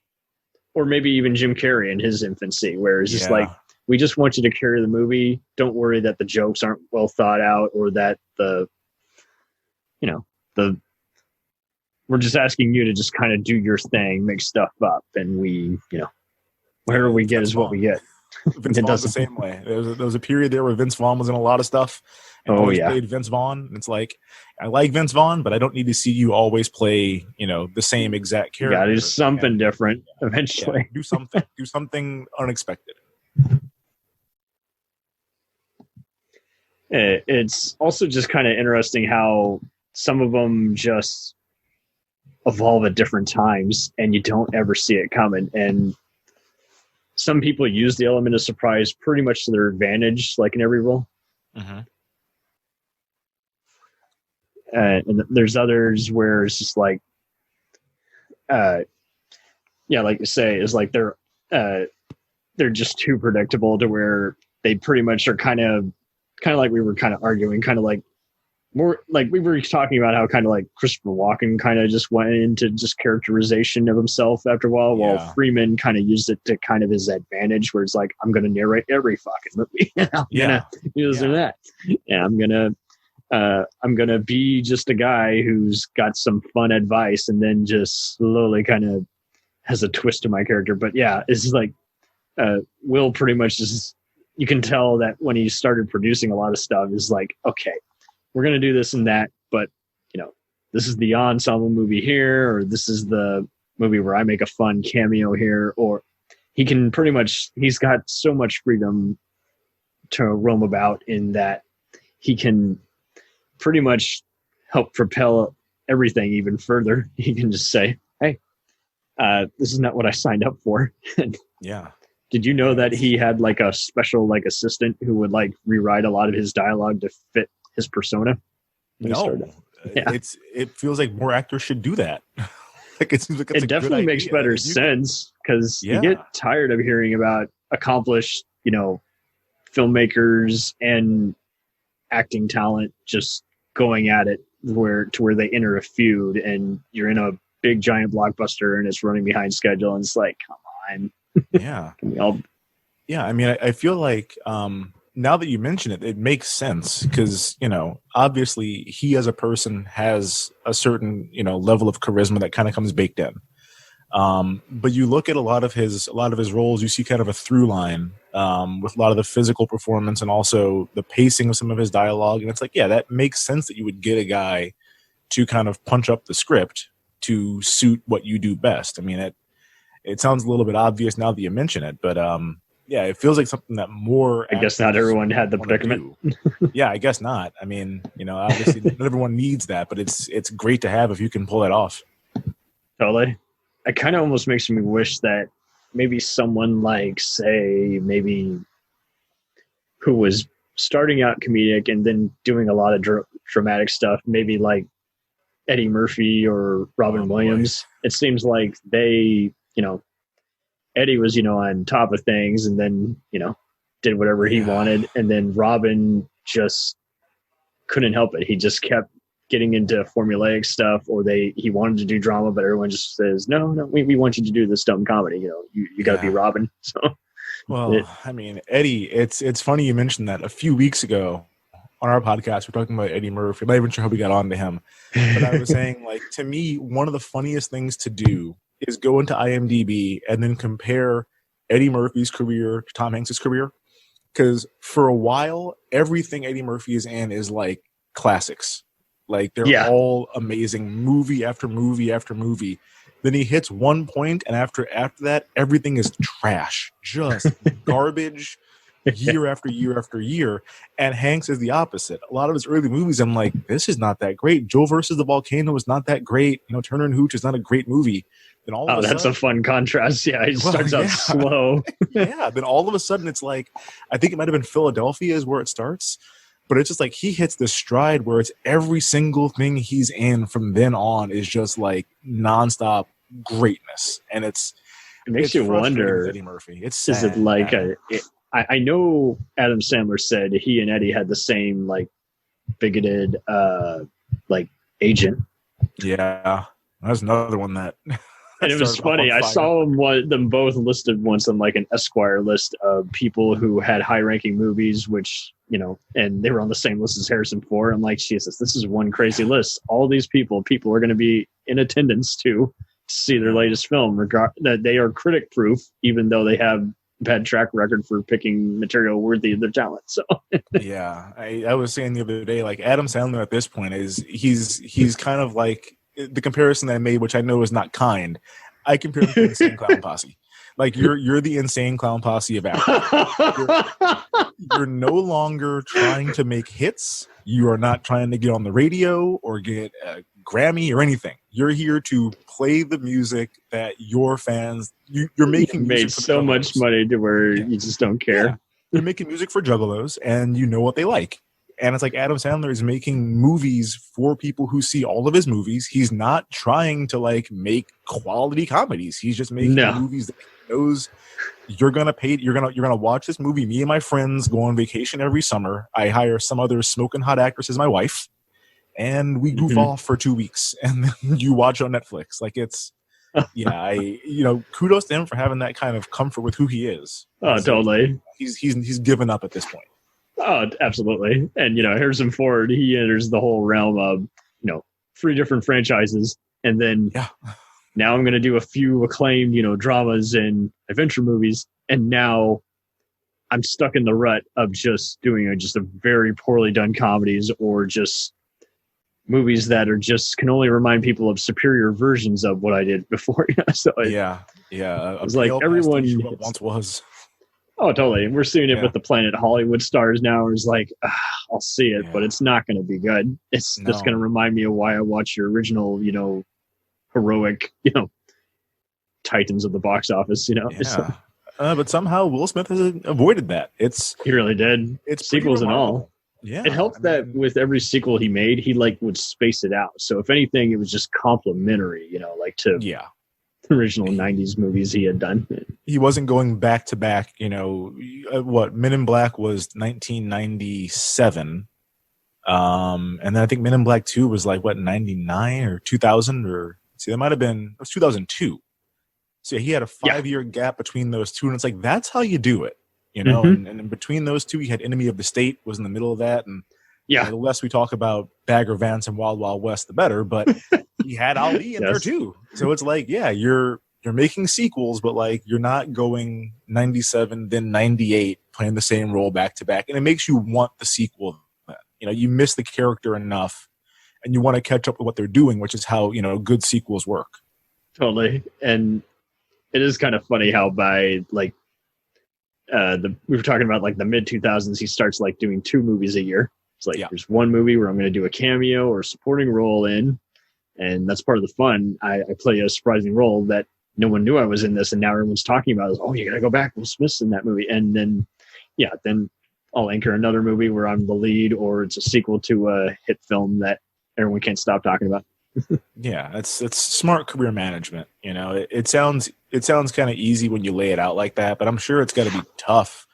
maybe even Jim Carrey in his infancy, where it's just like, we just want you to carry the movie. Don't worry that the jokes aren't well thought out or that we're just asking you to just kind of do your thing, make stuff up, and we, whatever we get is what we get. Vince Vaughn's the same way. There was a period there where Vince Vaughn was in a lot of stuff and always played Vince Vaughn. And it's like, I like Vince Vaughn, but I don't need to see you always play, the same exact character. Yeah, do something different eventually. Do something unexpected. It's also just kind of interesting how some of them just evolve at different times and you don't ever see it coming. And some people use the element of surprise pretty much to their advantage, like in every role. And there's others where it's just like, like you say, is like they're just too predictable to where they pretty much are kind of like we were kind of arguing, kind of like more like we were talking about how kind of like Christopher Walken kind of just went into just characterization of himself after a while, while Freeman kind of used it to kind of his advantage, where it's like, I'm going to narrate every fucking movie. I'm going to use that. And I'm going to be just a guy who's got some fun advice and then just slowly kind of has a twist to my character. But yeah, it's like Will pretty much just, you can tell that when he started producing a lot of stuff is like, okay, we're going to do this and that, but this is the ensemble movie here, or this is the movie where I make a fun cameo here, or he can pretty much, he's got so much freedom to roam about in that he can pretty much help propel everything even further. He can just say, hey, this is not what I signed up for. Yeah. Did you know that he had like a special like assistant who would like rewrite a lot of his dialogue to fit his persona? No. Yeah. It feels like more actors should do that. Like it seems like it's it definitely makes better sense, because you get tired of hearing about accomplished, filmmakers and acting talent just going at it where they enter a feud, and you're in a big giant blockbuster and it's running behind schedule, and it's like, come on. Yeah. Yeah. I mean, I feel like now that you mention it, it makes sense because, obviously he as a person has a certain, level of charisma that kind of comes baked in. But you look at a lot of his roles, you see kind of a through line with a lot of the physical performance and also the pacing of some of his dialogue. And it's like, yeah, that makes sense that you would get a guy to kind of punch up the script to suit what you do best. I mean, it sounds a little bit obvious now that you mention it, but yeah, it feels like something that more. I guess not everyone had the predicament. Yeah, I guess not. I mean, obviously not everyone needs that, but it's great to have if you can pull it off. Totally. It kind of almost makes me wish that maybe someone like, say, maybe who was starting out comedic and then doing a lot of dramatic stuff, maybe like Eddie Murphy or Robin Williams. It seems like they, Eddie was, on top of things and then, did whatever he wanted. And then Robin just couldn't help it. He just kept getting into formulaic stuff, or he wanted to do drama, but everyone just says, no, we want you to do this dumb comedy. You got to be Robin. So, well, I mean, Eddie, it's funny you mentioned that. A few weeks ago on our podcast, we're talking about Eddie Murphy. I'm not even sure how we got on to him, but I was saying, like, to me, one of the funniest things to do is go into IMDb and then compare Eddie Murphy's career to Tom Hanks's career. Because for a while, everything Eddie Murphy is in is like classics. Like they're all amazing, movie after movie after movie. Then he hits one point, and after that, everything is trash. Just garbage year after year after year. And Hanks is the opposite. A lot of his early movies, I'm like, this is not that great. Joe versus the Volcano is not that great. Turner and Hooch is not a great movie. Then all of a that's sudden, a fun contrast. Yeah, it starts out slow. Yeah, then all of a sudden it's like, I think it might have been Philadelphia is where it starts. But it's just like he hits this stride where it's every single thing he's in from then on is just like nonstop greatness. And it makes you wonder, Eddie Murphy. It's sad, is it like I know Adam Sandler said he and Eddie had the same like bigoted like agent. Yeah, that's another one that. And it was funny. I saw them both listed once on like an Esquire list of people who had high-ranking movies, which and they were on the same list as Harrison Ford. I'm like, Jesus, this is one crazy list. All these people are going to be in attendance to see their latest film. That they are critic-proof, even though they have bad track record for picking material worthy of their talent. So yeah, I was saying the other day, like Adam Sandler at this point he's kind of like. The comparison that I made, which I know is not kind, I compare him to the Insane Clown Posse. Like you're the Insane Clown Posse of acting. You're no longer trying to make hits. You are not trying to get on the radio or get a Grammy or anything. You're here to play the music that your fans. You're making. You made so much money to where you just don't care. Yeah. You're making music for juggalos, and you know what they like. And it's like Adam Sandler is making movies for people who see all of his movies. He's not trying to like make quality comedies. He's just making movies that he knows you're gonna pay. You're gonna watch this movie. Me and my friends go on vacation every summer. I hire some other smoking hot actress as my wife, and we goof off for 2 weeks, and then you watch on Netflix. Like it's kudos to him for having that kind of comfort with who he is. Oh, totally. He's given up at this point. Oh, absolutely. And, Harrison Ford, he enters the whole realm of, 3 different franchises. And then Now I'm going to do a few acclaimed, dramas and adventure movies. And now I'm stuck in the rut of just doing just a very poorly done comedies or just movies that are just can only remind people of superior versions of what I did before. So it's like everyone once was. Oh, totally. And we're seeing it with the Planet Hollywood stars now. It's like, I'll see it, but it's not going to be good. It's just going to remind me of why I watched your original, heroic, titans of the box office. But somehow Will Smith has avoided that. He really did. It's sequels and all. Yeah, it helped that with every sequel he made, he would space it out. So if anything, it was just complimentary, to the original '90s movies he had done. He wasn't going back to back. What Men in Black was 1997, and then I think Men in Black 2 was 99 or 2000 or that might have been it was 2002. So he had a 5-year gap between those two, and it's like that's how you do it. And in between those two, he had Enemy of the State was in the middle of that. And the less we talk about Bagger Vance and Wild Wild West, the better. But he had Ali in there too. So it's like, you're making sequels, but you're not going 97, then 98, playing the same role back to back. And it makes you want the sequel. You miss the character enough and you want to catch up with what they're doing, which is how, good sequels work. Totally. And it is kind of funny how by we were talking about the mid 2000s, he starts doing 2 movies a year. It's there's one movie where I'm going to do a cameo or a supporting role in, and that's part of the fun. I play a surprising role that no one knew I was in this, and now everyone's talking about it. Oh, you got to go back. Will Smith's in that movie. And then, then I'll anchor another movie where I'm the lead, or it's a sequel to a hit film that everyone can't stop talking about. It's smart career management. It sounds kind of easy when you lay it out like that, but I'm sure it's got to be tough.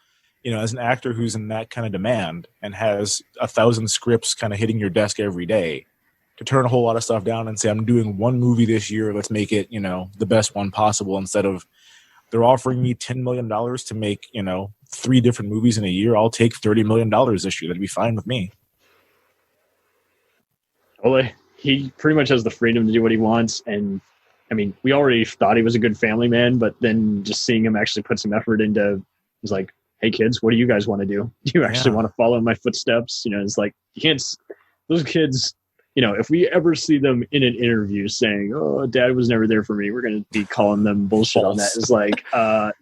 As an actor who's in that kind of demand and has 1,000 scripts kind of hitting your desk every day, to turn a whole lot of stuff down and say, I'm doing one movie this year, let's make it, the best one possible, instead of they're offering me $10 million to make, 3 different movies in a year. I'll take $30 million this year. That'd be fine with me. Well, he pretty much has the freedom to do what he wants. And I mean, we already thought he was a good family man, but then just seeing him actually put some effort into, he's like, hey kids, what do you guys want to do? Do you actually want to follow in my footsteps? It's like, you can't, those kids, if we ever see them in an interview saying, oh, dad was never there for me, we're going to be calling them bullshit on that. It's like,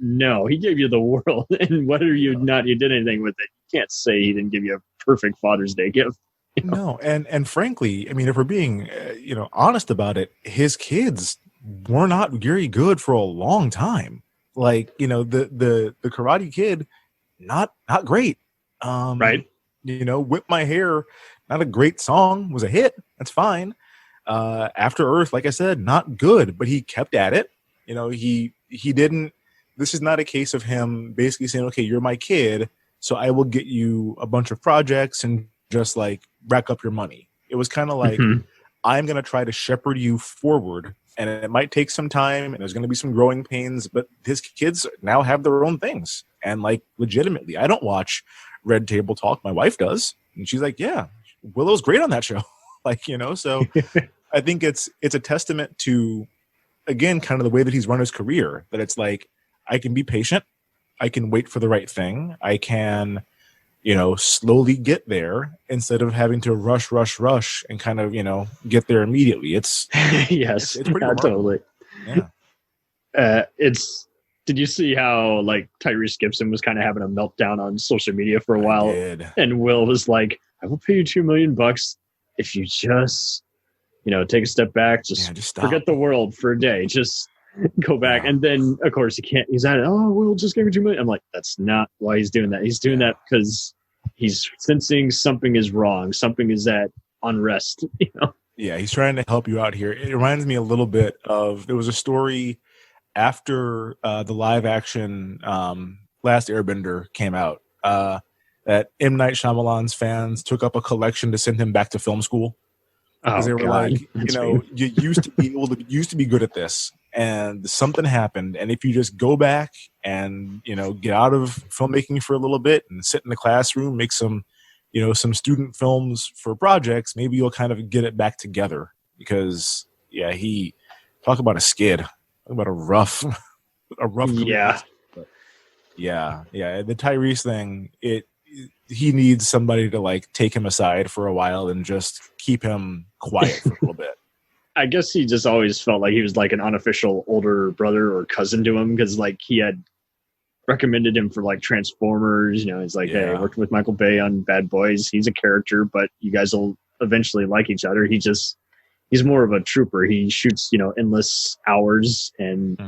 no, he gave you the world. And whether you did anything with it, you can't say he didn't give you a perfect Father's Day gift. No, and frankly, I mean, if we're being, honest about it, his kids were not very good for a long time. The Karate Kid, not great. Right. Whip My Hair, not a great song, was a hit. That's fine. After Earth, like I said, not good, but he kept at it. He didn't. This is not a case of him basically saying, okay, you're my kid, so I will get you a bunch of projects and just rack up your money. It was kind of like, I'm going to try to shepherd you forward, and it might take some time, and there's going to be some growing pains, but his kids now have their own things. And legitimately, I don't watch Red Table Talk. My wife does. And she's like, yeah, Willow's great on that show. So I think it's a testament to, again, kind of the way that he's run his career, that it's I can be patient. I can wait for the right thing. I can, slowly get there instead of having to rush and kind of, get there immediately. It's yes, it's pretty remarkable. Totally. Yeah. Did you see how Tyrese Gibson was kind of having a meltdown on social media for a while? I did. And Will was like, I will pay you $2 million if you just, take a step back, just forget the world for a day. Just go back. And then of course he can't, he's at it. Oh, Will just gave me $2 million. I'm like, that's not why he's doing that. He's doing that because he's sensing something is wrong. Something is at unrest, Yeah. He's trying to help you out here. It reminds me a little bit of, there was a story after the live action Last Airbender came out, that M. Night Shyamalan's fans took up a collection to send him back to film school. Because they were like, you used to be good at this, and something happened. And if you just go back and, get out of filmmaking for a little bit and sit in the classroom, make some student films for projects, maybe you'll kind of get it back together. Because, talk about a skid. Talk about a rough career. Yeah. But yeah. The Tyrese thing, he needs somebody to like take him aside for a while and just keep him quiet for a little bit. I guess he just always felt like he was like an unofficial older brother or cousin to him, because like he had recommended him for like Transformers. You know, he's like, hey, I worked with Michael Bay on Bad Boys. He's a character, but you guys will eventually like each other. He's more of a trooper. He shoots, you know, endless hours, and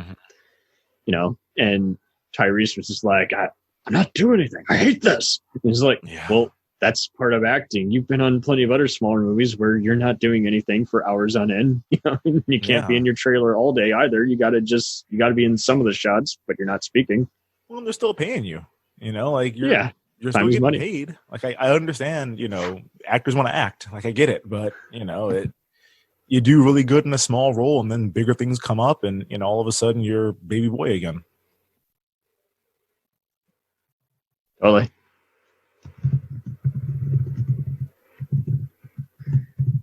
you know, and Tyrese was just like, I'm not doing anything. I hate this. And he's like, well, that's part of acting. You've been on plenty of other smaller movies where you're not doing anything for hours on end. You know, you can't be in your trailer all day either. You got to be in some of the shots, but you're not speaking. Well, they're still paying you. You know, like you're still getting paid. Like I understand. You know, actors want to act. Like I get it, but you know, you do really good in a small role, and then bigger things come up, and you know, all of a sudden you're baby boy again. Totally.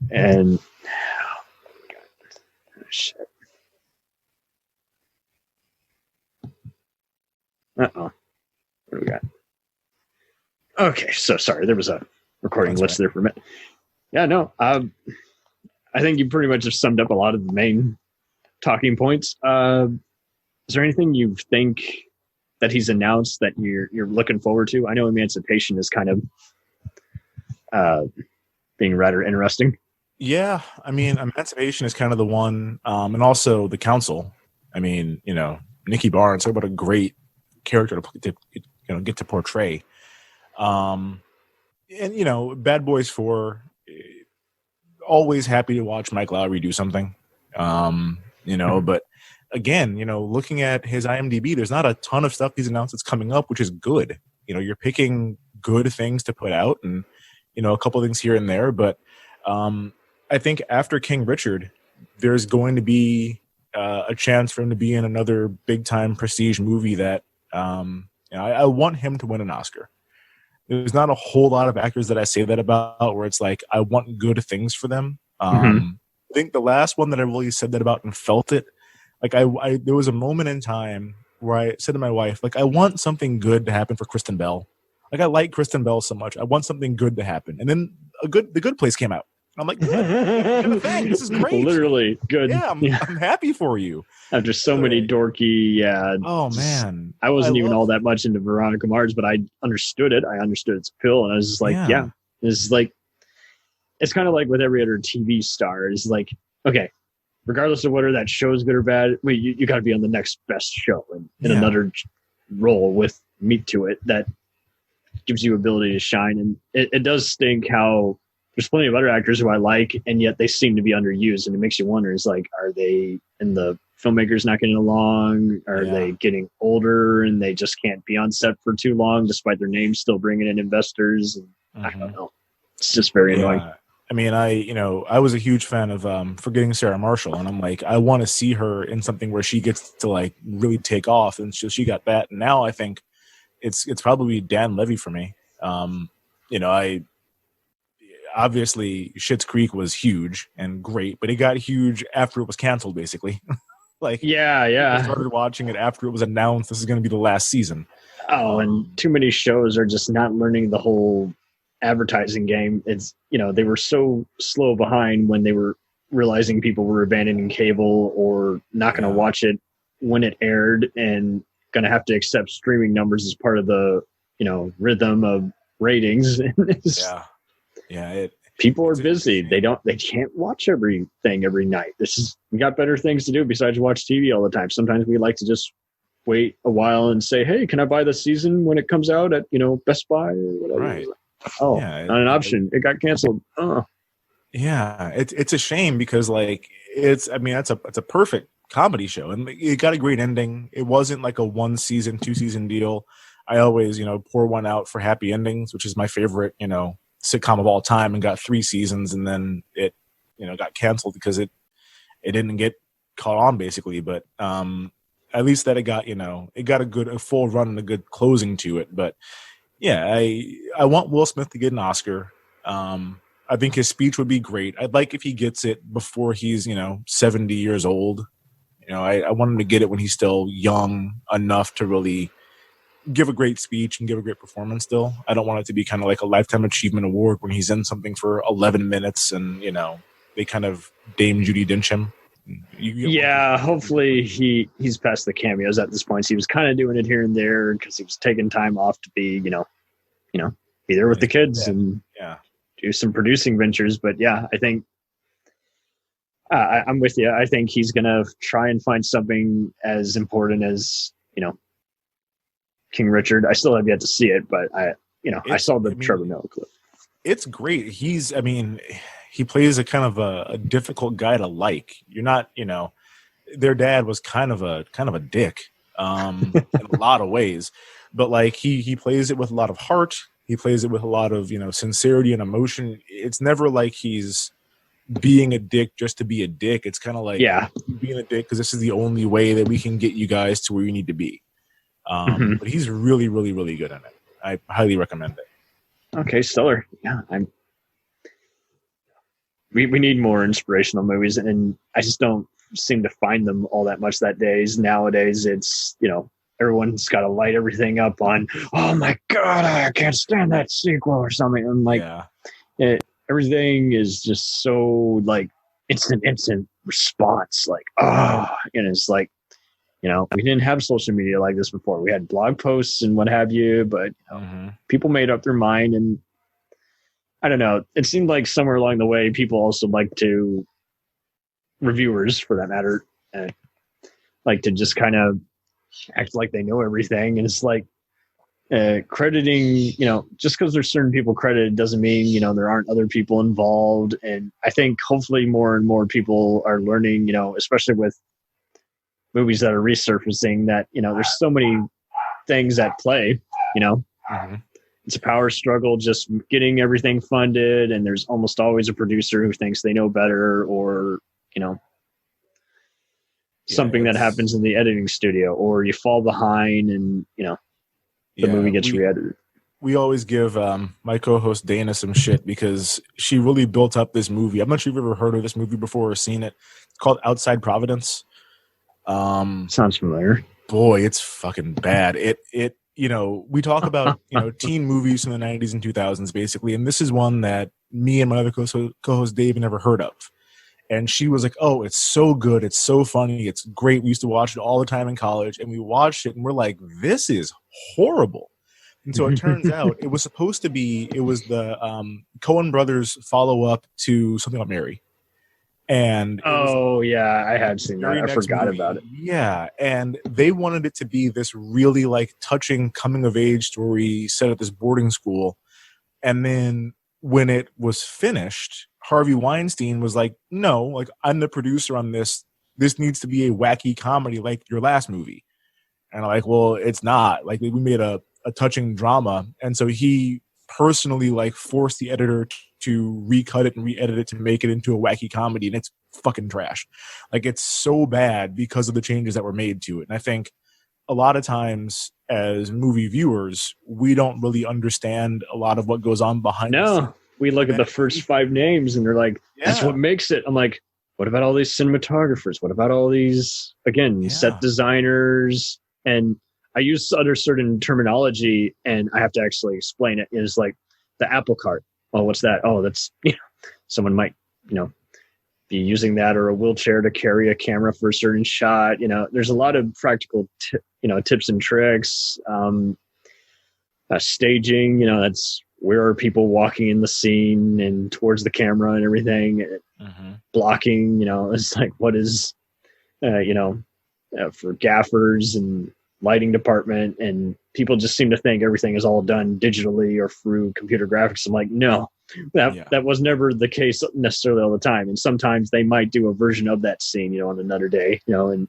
And shit. What do we got? Okay, so sorry, there was a recording glitch there for a minute. Yeah, no. I think you pretty much have summed up a lot of the main talking points. Is there anything you think that he's announced that you're looking forward to? I know Emancipation is kind of being rather interesting. Yeah, I mean, Emancipation is kind of the one, and also The Council. I mean, you know, Nikki Barnes, talk about a great character to get to portray. And you know, Bad Boys 4, always happy to watch Mike Lowry do something. You know, but again, you know, looking at his IMDb, there's not a ton of stuff he's announced that's coming up, which is good. You know, you're picking good things to put out, and you know, a couple of things here and there, but I think after King Richard, there's going to be a chance for him to be in another big time prestige movie that you know, I want him to win an Oscar. There's not a whole lot of actors that I say that about, where it's like I want good things for them. I think the last one that I really said that about and felt it, like I there was a moment in time where I said to my wife, like, I want something good to happen for Kristen Bell. Like, I like Kristen Bell so much. I want something good to happen. And then The Good Place came out. I'm like, good. This is great. Literally good. Yeah, I'm happy for you. After so many dorky, oh man, I wasn't even all that much into Veronica Mars, but I understood it. I understood its appeal, and I was just like, yeah. It's like, it's kind of like with every other TV star. It's like, okay, regardless of whether that show is good or bad, you got to be on the next best show in another role with meat to it that gives you ability to shine. And it does stink how there's plenty of other actors who I like, and yet they seem to be underused. And it makes you wonder, is like, are they, and the filmmakers not getting along? Are they getting older and they just can't be on set for too long, despite their names still bringing in investors? And I don't know. It's just very annoying. I mean, I was a huge fan of Forgetting Sarah Marshall, and I'm like, I want to see her in something where she gets to like really take off, and she got that. And now I think it's probably Dan Levy for me. You know, I obviously Schitt's Creek was huge and great, but it got huge after it was canceled, basically. Like, I started watching it after it was announced this is going to be the last season. Oh, and too many shows are just not learning the whole advertising game. It's, you know, they were so slow behind when they were realizing people were abandoning cable or not going to watch it when it aired, and going to have to accept streaming numbers as part of the, you know, rhythm of ratings. People are busy. They can't watch everything every night. We got better things to do besides watch TV all the time. Sometimes we like to just wait a while and say, hey, can I buy the season when it comes out at, you know, Best Buy or whatever? Right. Oh, not an option. It got canceled. Oh. Yeah, it's a shame because like it's a perfect comedy show, and it got a great ending. It wasn't like a 1 season, 2 season deal. I always, you know, pour one out for happy endings, which is my favorite, you know, sitcom of all time, and got 3 seasons, and then it, you know, got canceled because it didn't get caught on basically. But at least that it got a full run and a good closing to it. But yeah, I want Will Smith to get an Oscar. I think his speech would be great. I'd like if he gets it before he's, you know, 70 years old. You know, I want him to get it when he's still young enough to really give a great speech and give a great performance still. I don't want it to be kind of like a Lifetime Achievement Award when he's in something for 11 minutes and, you know, they kind of Dame Judi Dench him. Yeah, hopefully he's past the cameos at this point. So he was kind of doing it here and there because he was taking time off to be, you know, be there with the kids and do some producing ventures. But yeah, I think I'm with you. I think he's going to try and find something as important as, you know, King Richard. I still have yet to see it, but I saw the Trevor Noah clip. It's great. He plays a kind of a difficult guy to like. You're not, you know, their dad was kind of a dick in a lot of ways, but like he plays it with a lot of heart. He plays it with a lot of, you know, sincerity and emotion. It's never like he's being a dick just to be a dick. It's kind of like being a dick because this is the only way that we can get you guys to where you need to be. But he's really, really, really good at it. I highly recommend it. Okay, stellar. Yeah, we need more inspirational movies, and I just don't seem to find them all that much nowadays. It's, you know, everyone's got to light everything up on, oh my God, I can't stand that sequel or something. I'm like, everything is just so like instant response. Like, and it's like, you know, we didn't have social media like this before. We had blog posts and what have you, but you know, people made up their mind, and I don't know. It seemed like somewhere along the way, people also like to, reviewers for that matter, like to just kind of act like they know everything. And it's like crediting, you know, just because there's certain people credited doesn't mean, you know, there aren't other people involved. And I think hopefully more and more people are learning, you know, especially with movies that are resurfacing, that, you know, there's so many things at play, you know. It's a power struggle just getting everything funded, and there's almost always a producer who thinks they know better, or, you know, something that happens in the editing studio, or you fall behind and, you know, the movie gets re-edited. We always give my co-host Dana some shit because she really built up this movie. I'm not sure if you've ever heard of this movie before or seen it. It's called Outside Providence. Sounds familiar. Boy, it's fucking bad. It you know, we talk about, you know, teen movies from the 90s and 2000s, basically. And this is one that me and my other co-host Dave never heard of. And she was like, oh, it's so good. It's so funny. It's great. We used to watch it all the time in college. And we watched it and we're like, this is horrible. And so it turns out it was supposed to be, it was the Coen brothers follow-up to Something About Mary. And I had seen that. I forgot about it. Yeah, and they wanted it to be this really like touching coming of age story set at this boarding school. And then when it was finished, Harvey Weinstein was like, "No, like I'm the producer on this. This needs to be a wacky comedy like your last movie." And I'm like, "Well, it's not. Like we made a touching drama." And so he personally like forced the editor to recut it and re-edit it to make it into a wacky comedy, and it's fucking trash. Like it's so bad because of the changes that were made to it. And I think a lot of times as movie viewers, we don't really understand a lot of what goes on behind the scenes. We look at the first 5 names and they're like, that's what makes it. I'm like, what about all these cinematographers? What about all these, again, set designers? And I use other certain terminology and I have to actually explain it. It's like the apple cart. Oh, what's that? Oh, that's, you know, someone might, you know, be using that, or a wheelchair to carry a camera for a certain shot. You know, there's a lot of practical, tips and tricks. Staging, you know, that's where are people walking in the scene and towards the camera and everything. Blocking, you know, it's like, what is, for gaffers and lighting department, and people just seem to think everything is all done digitally or through computer graphics. I'm like, no, that was never the case necessarily all the time. And sometimes they might do a version of that scene, you know, on another day, you know, and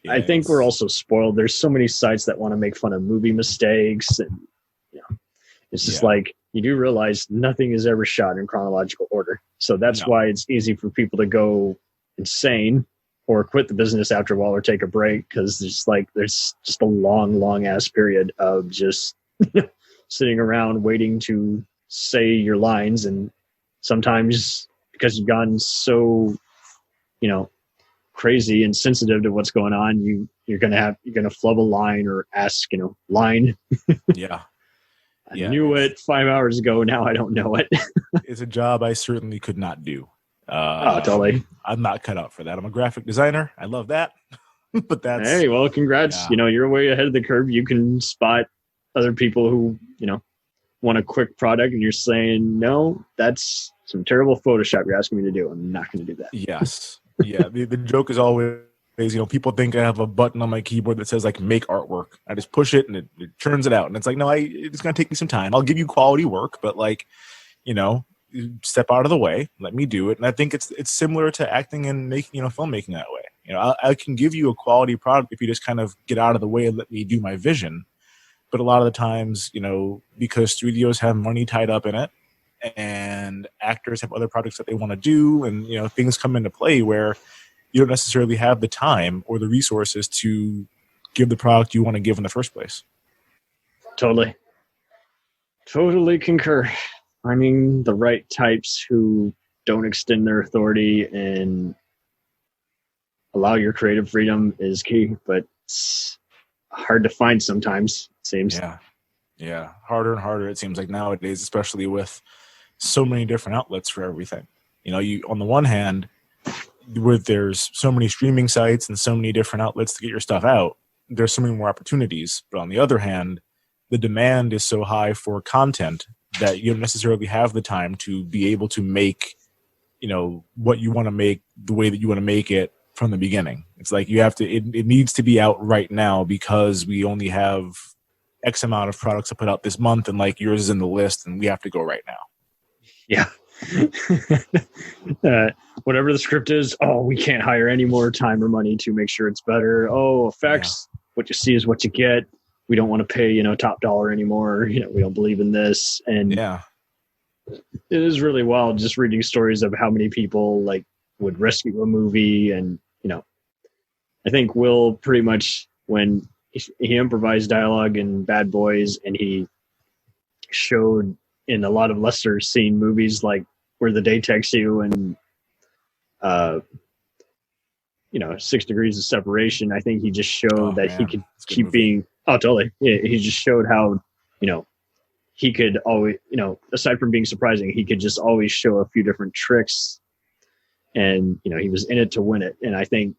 I think we're also spoiled. There's so many sites that want to make fun of movie mistakes, and, you know, it's just like, you do realize nothing is ever shot in chronological order. So that's why it's easy for people to go insane or quit the business after a while or take a break, because there's just a long ass period of just sitting around waiting to say your lines. And sometimes because you've gone so, you know, crazy and sensitive to what's going on, you're gonna flub a line or ask, line. Yeah. I knew it 5 hours ago. Now I don't know it. It's a job I certainly could not do. Totally. I'm not cut out for that. I'm a graphic designer. I love that. But that's, hey, well, congrats. Yeah. You're way ahead of the curve. You can spot other people who, want a quick product, and you're saying, no, that's some terrible Photoshop you're asking me to do. I'm not going to do that. yes. Yeah. The joke is always, people think I have a button on my keyboard that says like make artwork. I just push it and it churns it out. And it's like, no, it's going to take me some time. I'll give you quality work, but like, step out of the way, let me do it. And I think it's similar to acting and making, filmmaking that way. I can give you a quality product if you just kind of get out of the way and let me do my vision. But a lot of the times, because studios have money tied up in it and actors have other projects that they want to do, and, things come into play where you don't necessarily have the time or the resources to give the product you want to give in the first place. Totally concur. Finding the right types who don't extend their authority and allow your creative freedom is key, but it's hard to find sometimes, it seems. Yeah. Harder and harder, it seems like nowadays, especially with so many different outlets for everything. You on the one hand, where there's so many streaming sites and so many different outlets to get your stuff out, there's so many more opportunities. But on the other hand, the demand is so high for content that you don't necessarily have the time to be able to make, what you want to make the way that you want to make it from the beginning. It's like you have to, it needs to be out right now because we only have X amount of products to put out this month, and like yours is in the list and we have to go right now. Yeah. Whatever the script is, we can't hire any more time or money to make sure it's better. Effects, what you see is what you get. We don't want to pay, top dollar anymore. We don't believe in this. And it is really wild just reading stories of how many people like would rescue a movie. And, I think Will pretty much, when he improvised dialogue in Bad Boys, and he showed in a lot of lesser seen movies like Where the Day Takes You and 6 Degrees of Separation, I think he just showed that he could keep being totally. Yeah, he just showed how, he could always, aside from being surprising, he could just always show a few different tricks, and he was in it to win it. And I think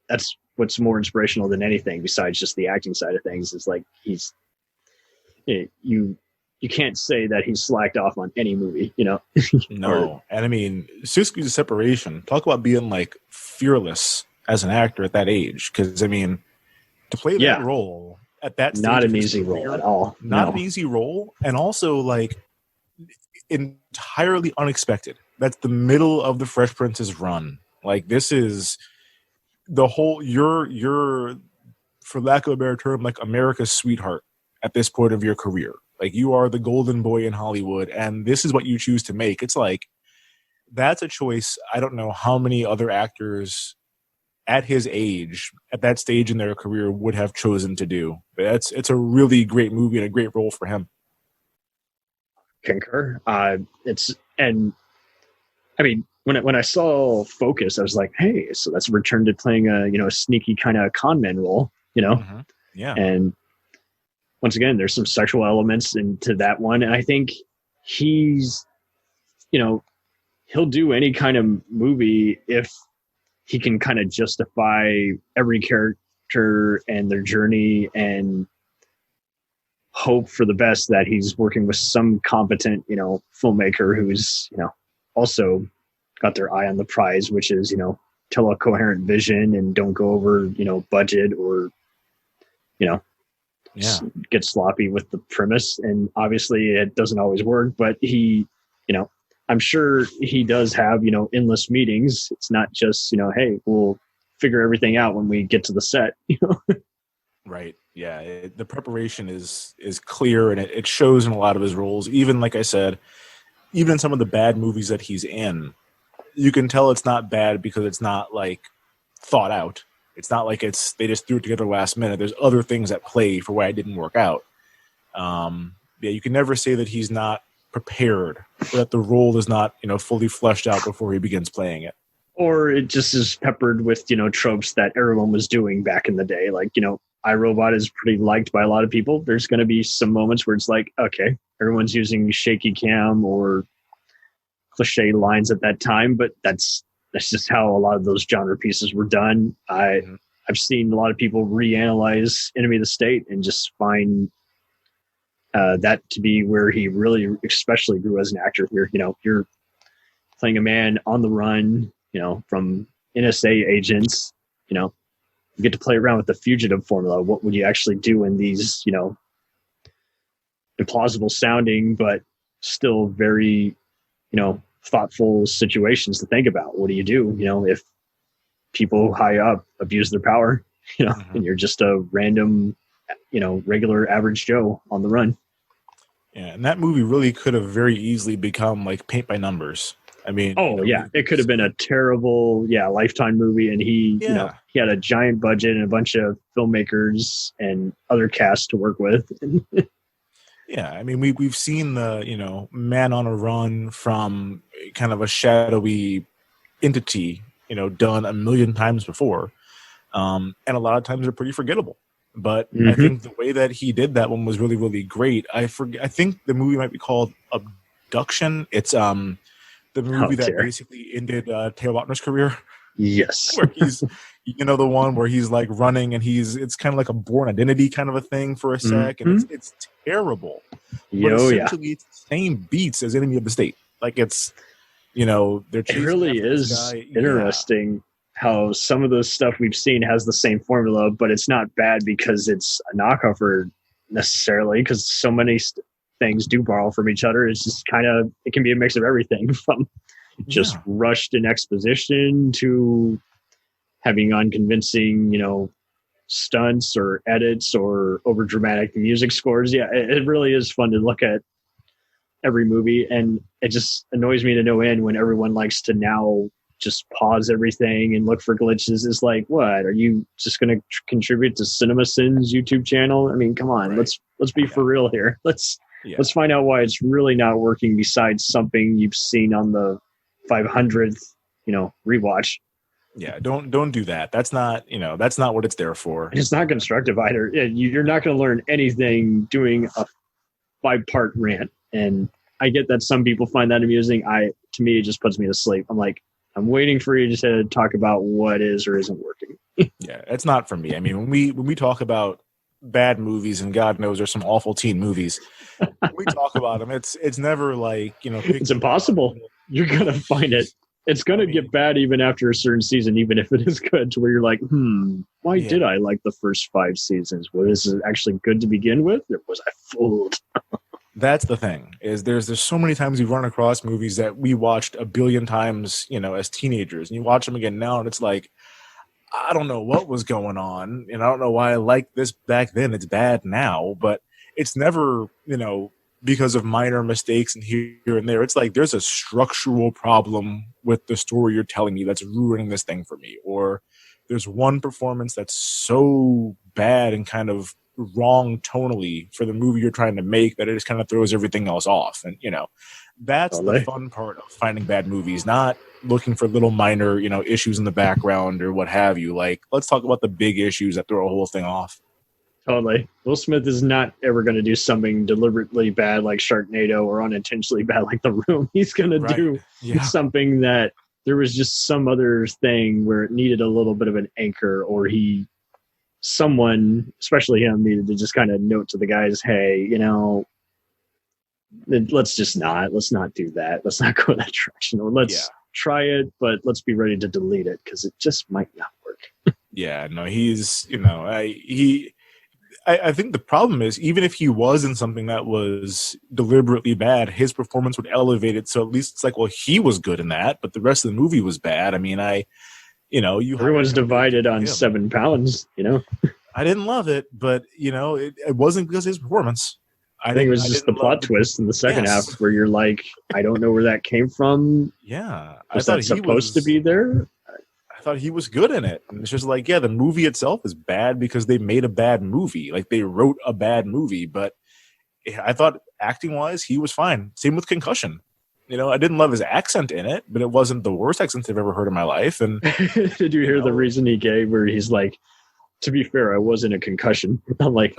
that's what's more inspirational than anything besides just the acting side of things, is like you can't say that he's slacked off on any movie, No. And I mean, 6 Degrees of Separation, talk about being like fearless as an actor at that age. Because I mean, to play that role at that stage, not an easy role at all. Not an easy role, and also like entirely unexpected. That's the middle of the Fresh Prince's run. Like, this is the whole, you're for lack of a better term, like America's sweetheart at this point of your career. Like, you are the golden boy in Hollywood, and this is what you choose to make. It's like, that's a choice I don't know how many other actors at his age, at that stage in their career, would have chosen to do. But it's a really great movie and a great role for him. Concur. When I saw Focus, I was like, hey, so that's a return to playing a sneaky kind of con man role, Mm-hmm. Yeah. And once again, there's some sexual elements into that one. And I think he's, he'll do any kind of movie if he can kind of justify every character and their journey and hope for the best that he's working with some competent, filmmaker who's, also got their eye on the prize, which is, tell a coherent vision and don't go over, budget or, get sloppy with the premise. And obviously it doesn't always work, but he, I'm sure he does have, endless meetings. It's not just, hey, we'll figure everything out when we get to the set, Right. Yeah. The preparation is clear, and it shows in a lot of his roles. Even, like I said, even in some of the bad movies that he's in, you can tell it's not bad because it's not like thought out. It's not like they just threw it together last minute. There's other things at play for why it didn't work out. You can never say that he's not prepared, or that the role is not, fully fleshed out before he begins playing it. Or it just is peppered with, tropes that everyone was doing back in the day. Like, iRobot is pretty liked by a lot of people. There's going to be some moments where it's like, okay, everyone's using shaky cam or cliche lines at that time, but that's just how a lot of those genre pieces were done. I've seen a lot of people reanalyze Enemy of the State and just find that to be where he really especially grew as an actor here. You're playing a man on the run, from NSA agents, you get to play around with the fugitive formula. What would you actually do in these, implausible sounding, but still very, thoughtful situations to think about? What do you do, if people high up abuse their power, and you're just a random, regular average Joe on the run? Yeah, and that movie really could have very easily become like Paint by Numbers. I mean, it could have been a terrible, Lifetime movie, and he had a giant budget and a bunch of filmmakers and other casts to work with. Yeah, I mean, we've seen the man on a run from kind of a shadowy entity, done a million times before, and a lot of times they're pretty forgettable. But I think the way that he did that one was really, really great. I think the movie might be called Abduction. It's the movie that basically ended Taylor Lautner's career. Yes. Where he's, the one where he's like running and it's kind of like a Born Identity kind of a thing for a sec. And it's terrible. But essentially it's the same beats as Enemy of the State. Like it's, they're chasing. It really is interesting how some of the stuff we've seen has the same formula, but it's not bad because it's a knockoff or necessarily, because so many things do borrow from each other. It's just it can be a mix of everything from just rushed in exposition to having unconvincing, stunts or edits or over dramatic music scores. Yeah, it really is fun to look at every movie, and it just annoys me to no end when everyone likes to now just pause everything and look for glitches. It's like, what, are you just going to contribute to CinemaSins YouTube channel? I mean, come on, let's be for real here. Let's find out why it's really not working besides something you've seen on the 500th, rewatch. Yeah, don't do that. That's not, that's not what it's there for. And it's not constructive either. You're not going to learn anything doing a 5-part rant. And I get that some people find that amusing. To me, it just puts me to sleep. I'm like, I'm waiting for you to talk about what is or isn't working. Yeah, it's not for me. I mean, when we talk about bad movies, and God knows there's some awful teen movies, when we talk about them, it's never like, it's impossible. You're going to find it. It's going to get bad even after a certain season, even if it is good, to where you're like, why did I like the first 5 seasons? Was it actually good to begin with? Or was I fooled? That's the thing, is there's so many times we've run across movies that we watched a billion times, as teenagers, and you watch them again now and it's like, I don't know what was going on, and I don't know why I liked this back then. It's bad now, but it's never, because of minor mistakes and here and there. It's like there's a structural problem with the story you're telling me that's ruining this thing for me, or there's one performance that's so bad and kind of wrong tonally for the movie you're trying to make that it just kind of throws everything else off. And that's the fun part of finding bad movies, not looking for little minor issues in the background or what have you. Like, let's talk about the big issues that throw a whole thing off. Totally. Will Smith is not ever going to do something deliberately bad like Sharknado or unintentionally bad like The Room. He's going to do something that there was just some other thing where it needed a little bit of an anchor, or someone, especially him, needed to just kind of note to the guys, hey, let's not do that. Let's not go that direction. Or let's try it, but let's be ready to delete it because it just might not work. Yeah, no, he's, I think the problem is, even if he was in something that was deliberately bad, his performance would elevate it. So at least it's like, well, he was good in that, but the rest of the movie was bad. I mean, everyone's divided on 7 pounds, I didn't love it, but it wasn't because of his performance. I think it was just the plot twist in the second half where you're like, I don't know where that came from. Yeah. Was that supposed to be there? I thought he was good in it. And it's just like, the movie itself is bad because they made a bad movie. Like, they wrote a bad movie, but I thought acting wise, he was fine. Same with Concussion. I didn't love his accent in it, but it wasn't the worst accent I've ever heard in my life. And did you hear the reason he gave where he's like, to be fair, I was in a concussion. I'm like,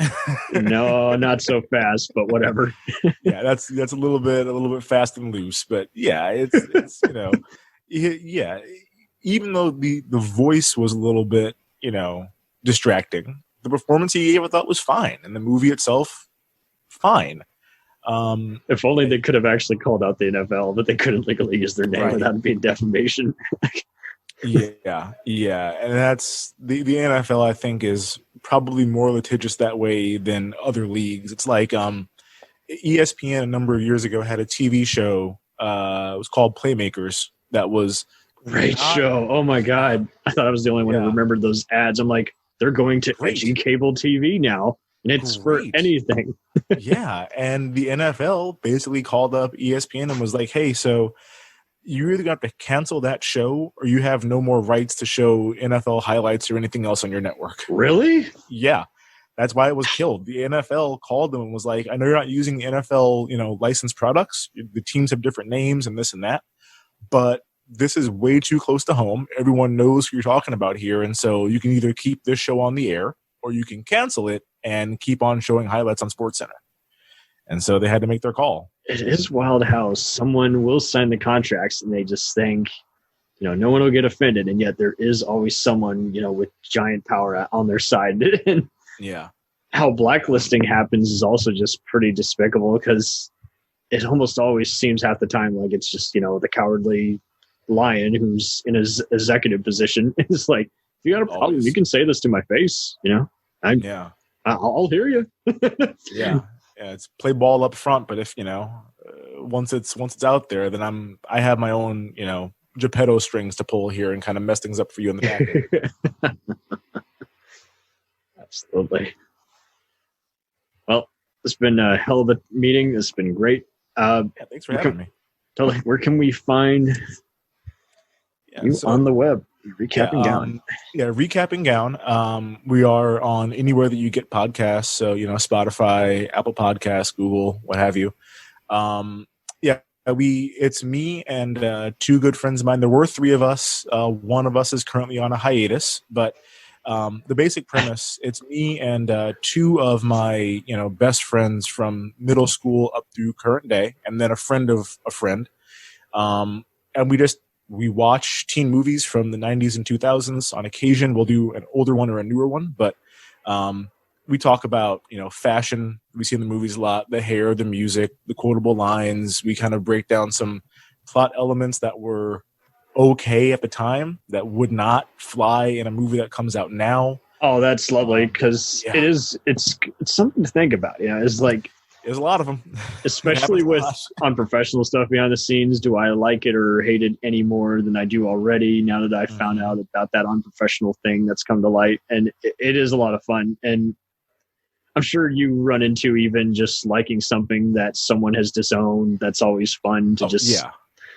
no, not so fast, but whatever. Yeah, that's a little bit fast and loose, but yeah, it's yeah. Even though the voice was a little bit, distracting, the performance he gave I thought was fine, and the movie itself, fine. If only they could have actually called out the NFL, but they couldn't legally use their name without it being defamation. Yeah, and that's the NFL. I think is probably more litigious that way than other leagues. It's like ESPN a number of years ago had a TV show. It was called Playmakers. That was great show. Oh my god, I thought I was the only one who remembered those ads. I'm like, they're going to edgy cable TV now, and it's for anything. Yeah, and the NFL basically called up ESPN and was like, "Hey, so." You either got to cancel that show or you have no more rights to show NFL highlights or anything else on your network. Really? Yeah. That's why it was killed. The NFL called them and was like, I know you're not using the NFL, licensed products. The teams have different names and this and that, but this is way too close to home. Everyone knows who you're talking about here. And so you can either keep this show on the air or you can cancel it and keep on showing highlights on SportsCenter. And so they had to make their call. It is wild how someone will sign the contracts and they just think, no one will get offended. And yet there is always someone, with giant power on their side. And yeah, how blacklisting happens is also just pretty despicable because it almost always seems half the time like it's just, the cowardly lion who's in his executive position. It's like, if you got a problem, you can say this to my face, I'll hear you. Yeah. Yeah, it's play ball up front, but if once it's out there, then I have my own Geppetto strings to pull here and kind of mess things up for you in the back. Absolutely. Well, it's been a hell of a meeting. It's been great. Thanks for having me. Totally. Where can we find you on the web? Recapping Gown. Recapping Gown. We are on anywhere that you get podcasts. So, Spotify, Apple Podcasts, Google, what have you. It's me and two good friends of mine. There were three of us. One of us is currently on a hiatus, but the basic premise, it's me and two of my, best friends from middle school up through current day, and then a friend of a friend. And we watch teen movies from the 90s and 2000s. On occasion, we'll do an older one or a newer one, but we talk about, fashion. We see in the movies a lot, the hair, the music, the quotable lines. We kind of break down some plot elements that were okay at the time that would not fly in a movie that comes out now. Oh, that's lovely because it's something to think about. It's like, there's a lot of them, especially with unprofessional stuff behind the scenes. Do I like it or hate it any more than I do already now that I found out about that unprofessional thing that's come to light? And it is a lot of fun. And I'm sure you run into even just liking something that someone has disowned. That's always fun to just.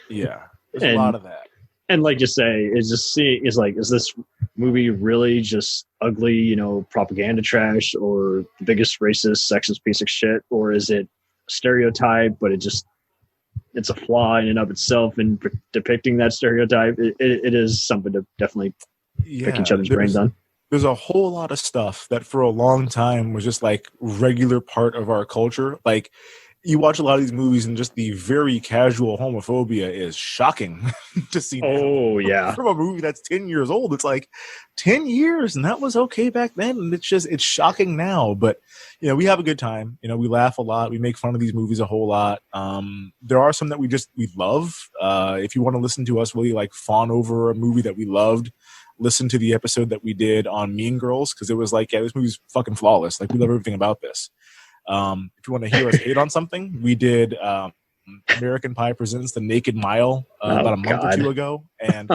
Yeah. There's a lot of that. And like you say, is this movie really just ugly, propaganda trash or the biggest racist, sexist piece of shit? Or is it a stereotype, but it's a flaw in and of itself in depicting that stereotype? It is something to definitely pick each other's brains on. There's a whole lot of stuff that for a long time was just like regular part of our culture. Like, you watch a lot of these movies and just the very casual homophobia is shocking to see. Oh, yeah. From a movie that's 10 years old. It's like 10 years and that was okay back then. And it's shocking now. But, we have a good time. We laugh a lot. We make fun of these movies a whole lot. There are some that we love. If you want to listen to us really like fawn over a movie that we loved, listen to the episode that we did on Mean Girls. Cause it was like, this movie's fucking flawless. Like, we love everything about this. If you want to hear us hate on something, we did American Pie Presents The Naked Mile about a month or two ago. And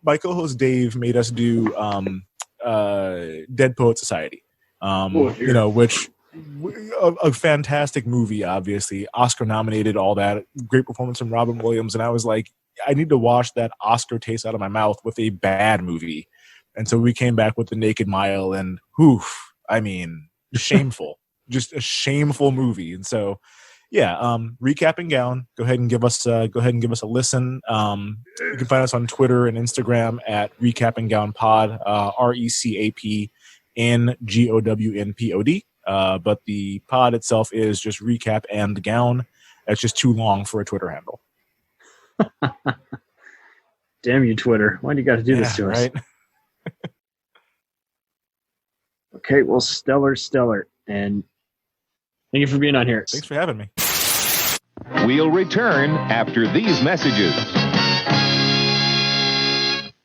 my co-host Dave made us do Dead Poet Society, which a fantastic movie, obviously. Oscar nominated, all that. Great performance from Robin Williams. And I was like, I need to wash that Oscar taste out of my mouth with a bad movie. And so we came back with The Naked Mile and shameful. Just a shameful movie. And so Recap and Gown. Go ahead and give us a listen. You can find us on Twitter and Instagram at Recap and Gown Pod, RECAPNGOWNPOD. But the pod itself is just Recap and Gown. That's just too long for a Twitter handle. Damn you, Twitter! Why do you got to do this to us? Right? Okay, well, stellar, and thank you for being on here. Thanks for having me. We'll return after these messages.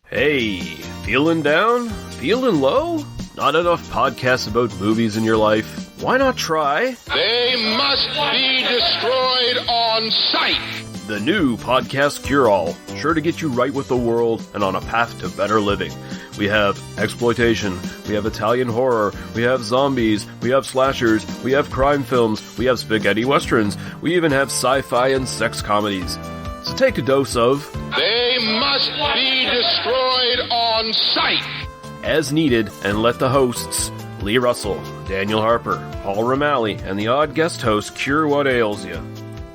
Hey, feeling down? Feeling low? Not enough podcasts about movies in your life? Why not try They must be destroyed on sight. the new Podcast Cure-All, sure to get you right with the world and on a path to better living. We have exploitation, we have Italian horror, we have zombies, we have slashers, we have crime films, we have spaghetti westerns, we even have sci-fi and sex comedies. So take a dose of They must be destroyed on sight. as needed, and let the hosts, Lee Russell, Daniel Harper, Paul Romali, and the odd guest host cure what ails you.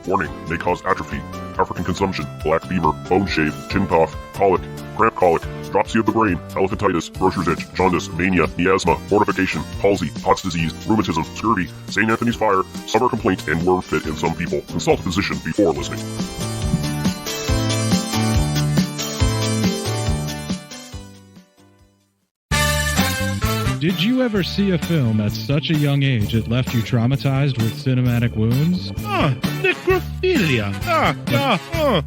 Warning, may cause atrophy, African consumption, black fever, bone shave, chin cough, colic, cramp colic, dropsy of the brain, elephantitis, grocer's itch, jaundice, mania, miasma, mortification, palsy, Pott's disease, rheumatism, scurvy, St. Anthony's fire, summer complaint, and worm fit in some people. Consult a physician before listening. Did you ever see a film at such a young age it left you traumatized with cinematic wounds? Necrophilia.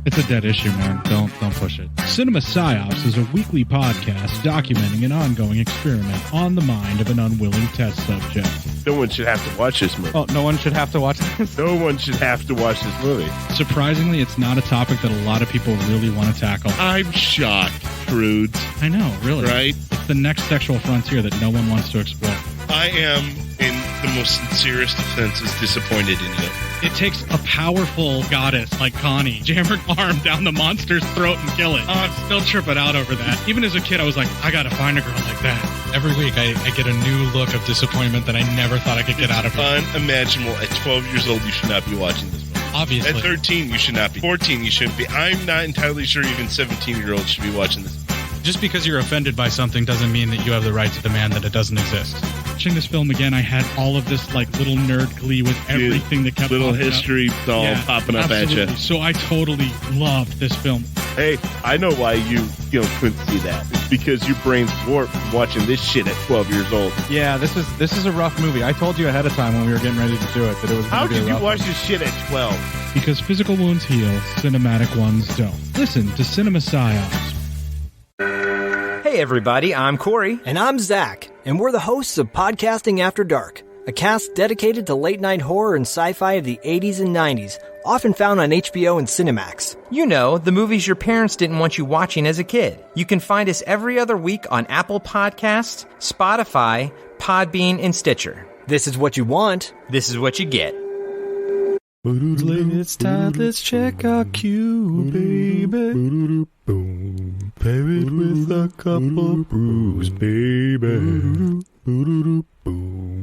It's a dead issue, man. Don't push it. Cinema Psyops is a weekly podcast documenting an ongoing experiment on the mind of an unwilling test subject. No one should have to watch this movie. Oh, no one should have to watch this? No one should have to watch this movie. Surprisingly, it's not a topic that a lot of people really want to tackle. I'm shocked, Rhodes. I know, really. Right? It's the next sexual frontier that no one wants to explore. I am, in the most sincerest of senses, disappointed in you. It takes a powerful goddess like Connie, jam her arm down the monster's throat and kill it. Oh, I'm still tripping out over that. Even as a kid, I was like, I gotta find a girl like that. Every week, I get a new look of disappointment that I never thought I could get out of her. Unimaginable. At 12 years old, you should not be watching this movie. Obviously. At 13, you should not be. 14, you shouldn't be. I'm not entirely sure even 17-year-olds should be watching this. Just because you're offended by something doesn't mean that you have the right to demand that it doesn't exist. Watching this film again, I had all of this like little nerd glee with everything that kept little popping history up. all popping up absolutely. at you. So I totally loved this film. Hey, I know why you couldn't see that. It's because your brain's warped from watching this shit at 12 years old. Yeah, this is a rough movie. I told you ahead of time when we were getting ready to do it that it was going to be a rough How did you watch one. this shit at 12? Because physical wounds heal, cinematic ones don't. Listen to Cinema Psyops. Hey everybody, I'm Corey. And I'm Zach. And we're the hosts of Podcasting After Dark, a cast dedicated to late-night horror and sci-fi of the 80s and 90s, often found on HBO and Cinemax. You know, the movies your parents didn't want you watching as a kid. You can find us every other week on Apple Podcasts, Spotify, Podbean, and Stitcher. This is what you want. This is what you get. It's time, let's check our queue, baby. Pair it with a couple brews, baby.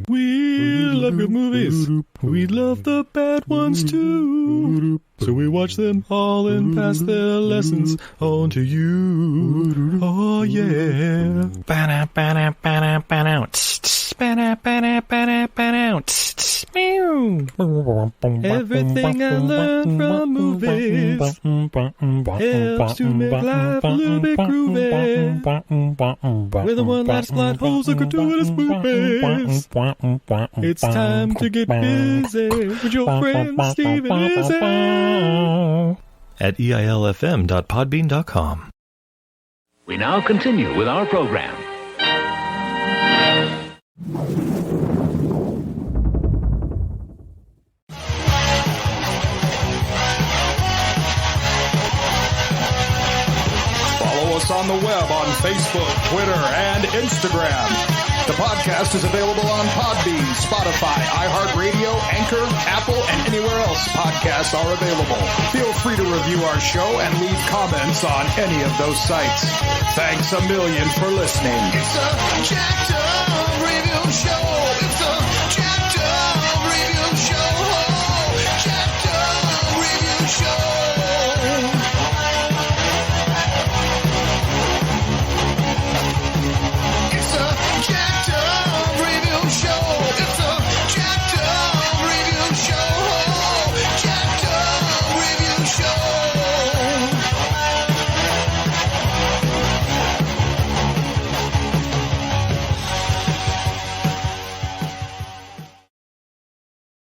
We love good movies. We love the bad ones too. So we watch them all and pass their lessons on to you. Oh yeah. Everything I learned from movies helps to make life a little bit groovy. With a one-last plot holes of gratuitous movies. It's time to get busy with your friend Steve and Izzy at eilfm.podbean.com. We now continue with our program. Follow us on the web on Facebook, Twitter, and Instagram. The podcast is available on Podbean, Spotify, iHeartRadio, Anchor, Apple, and anywhere else podcasts are available. Feel free to review our show and leave comments on any of those sites. Thanks a million for listening. It's a jacked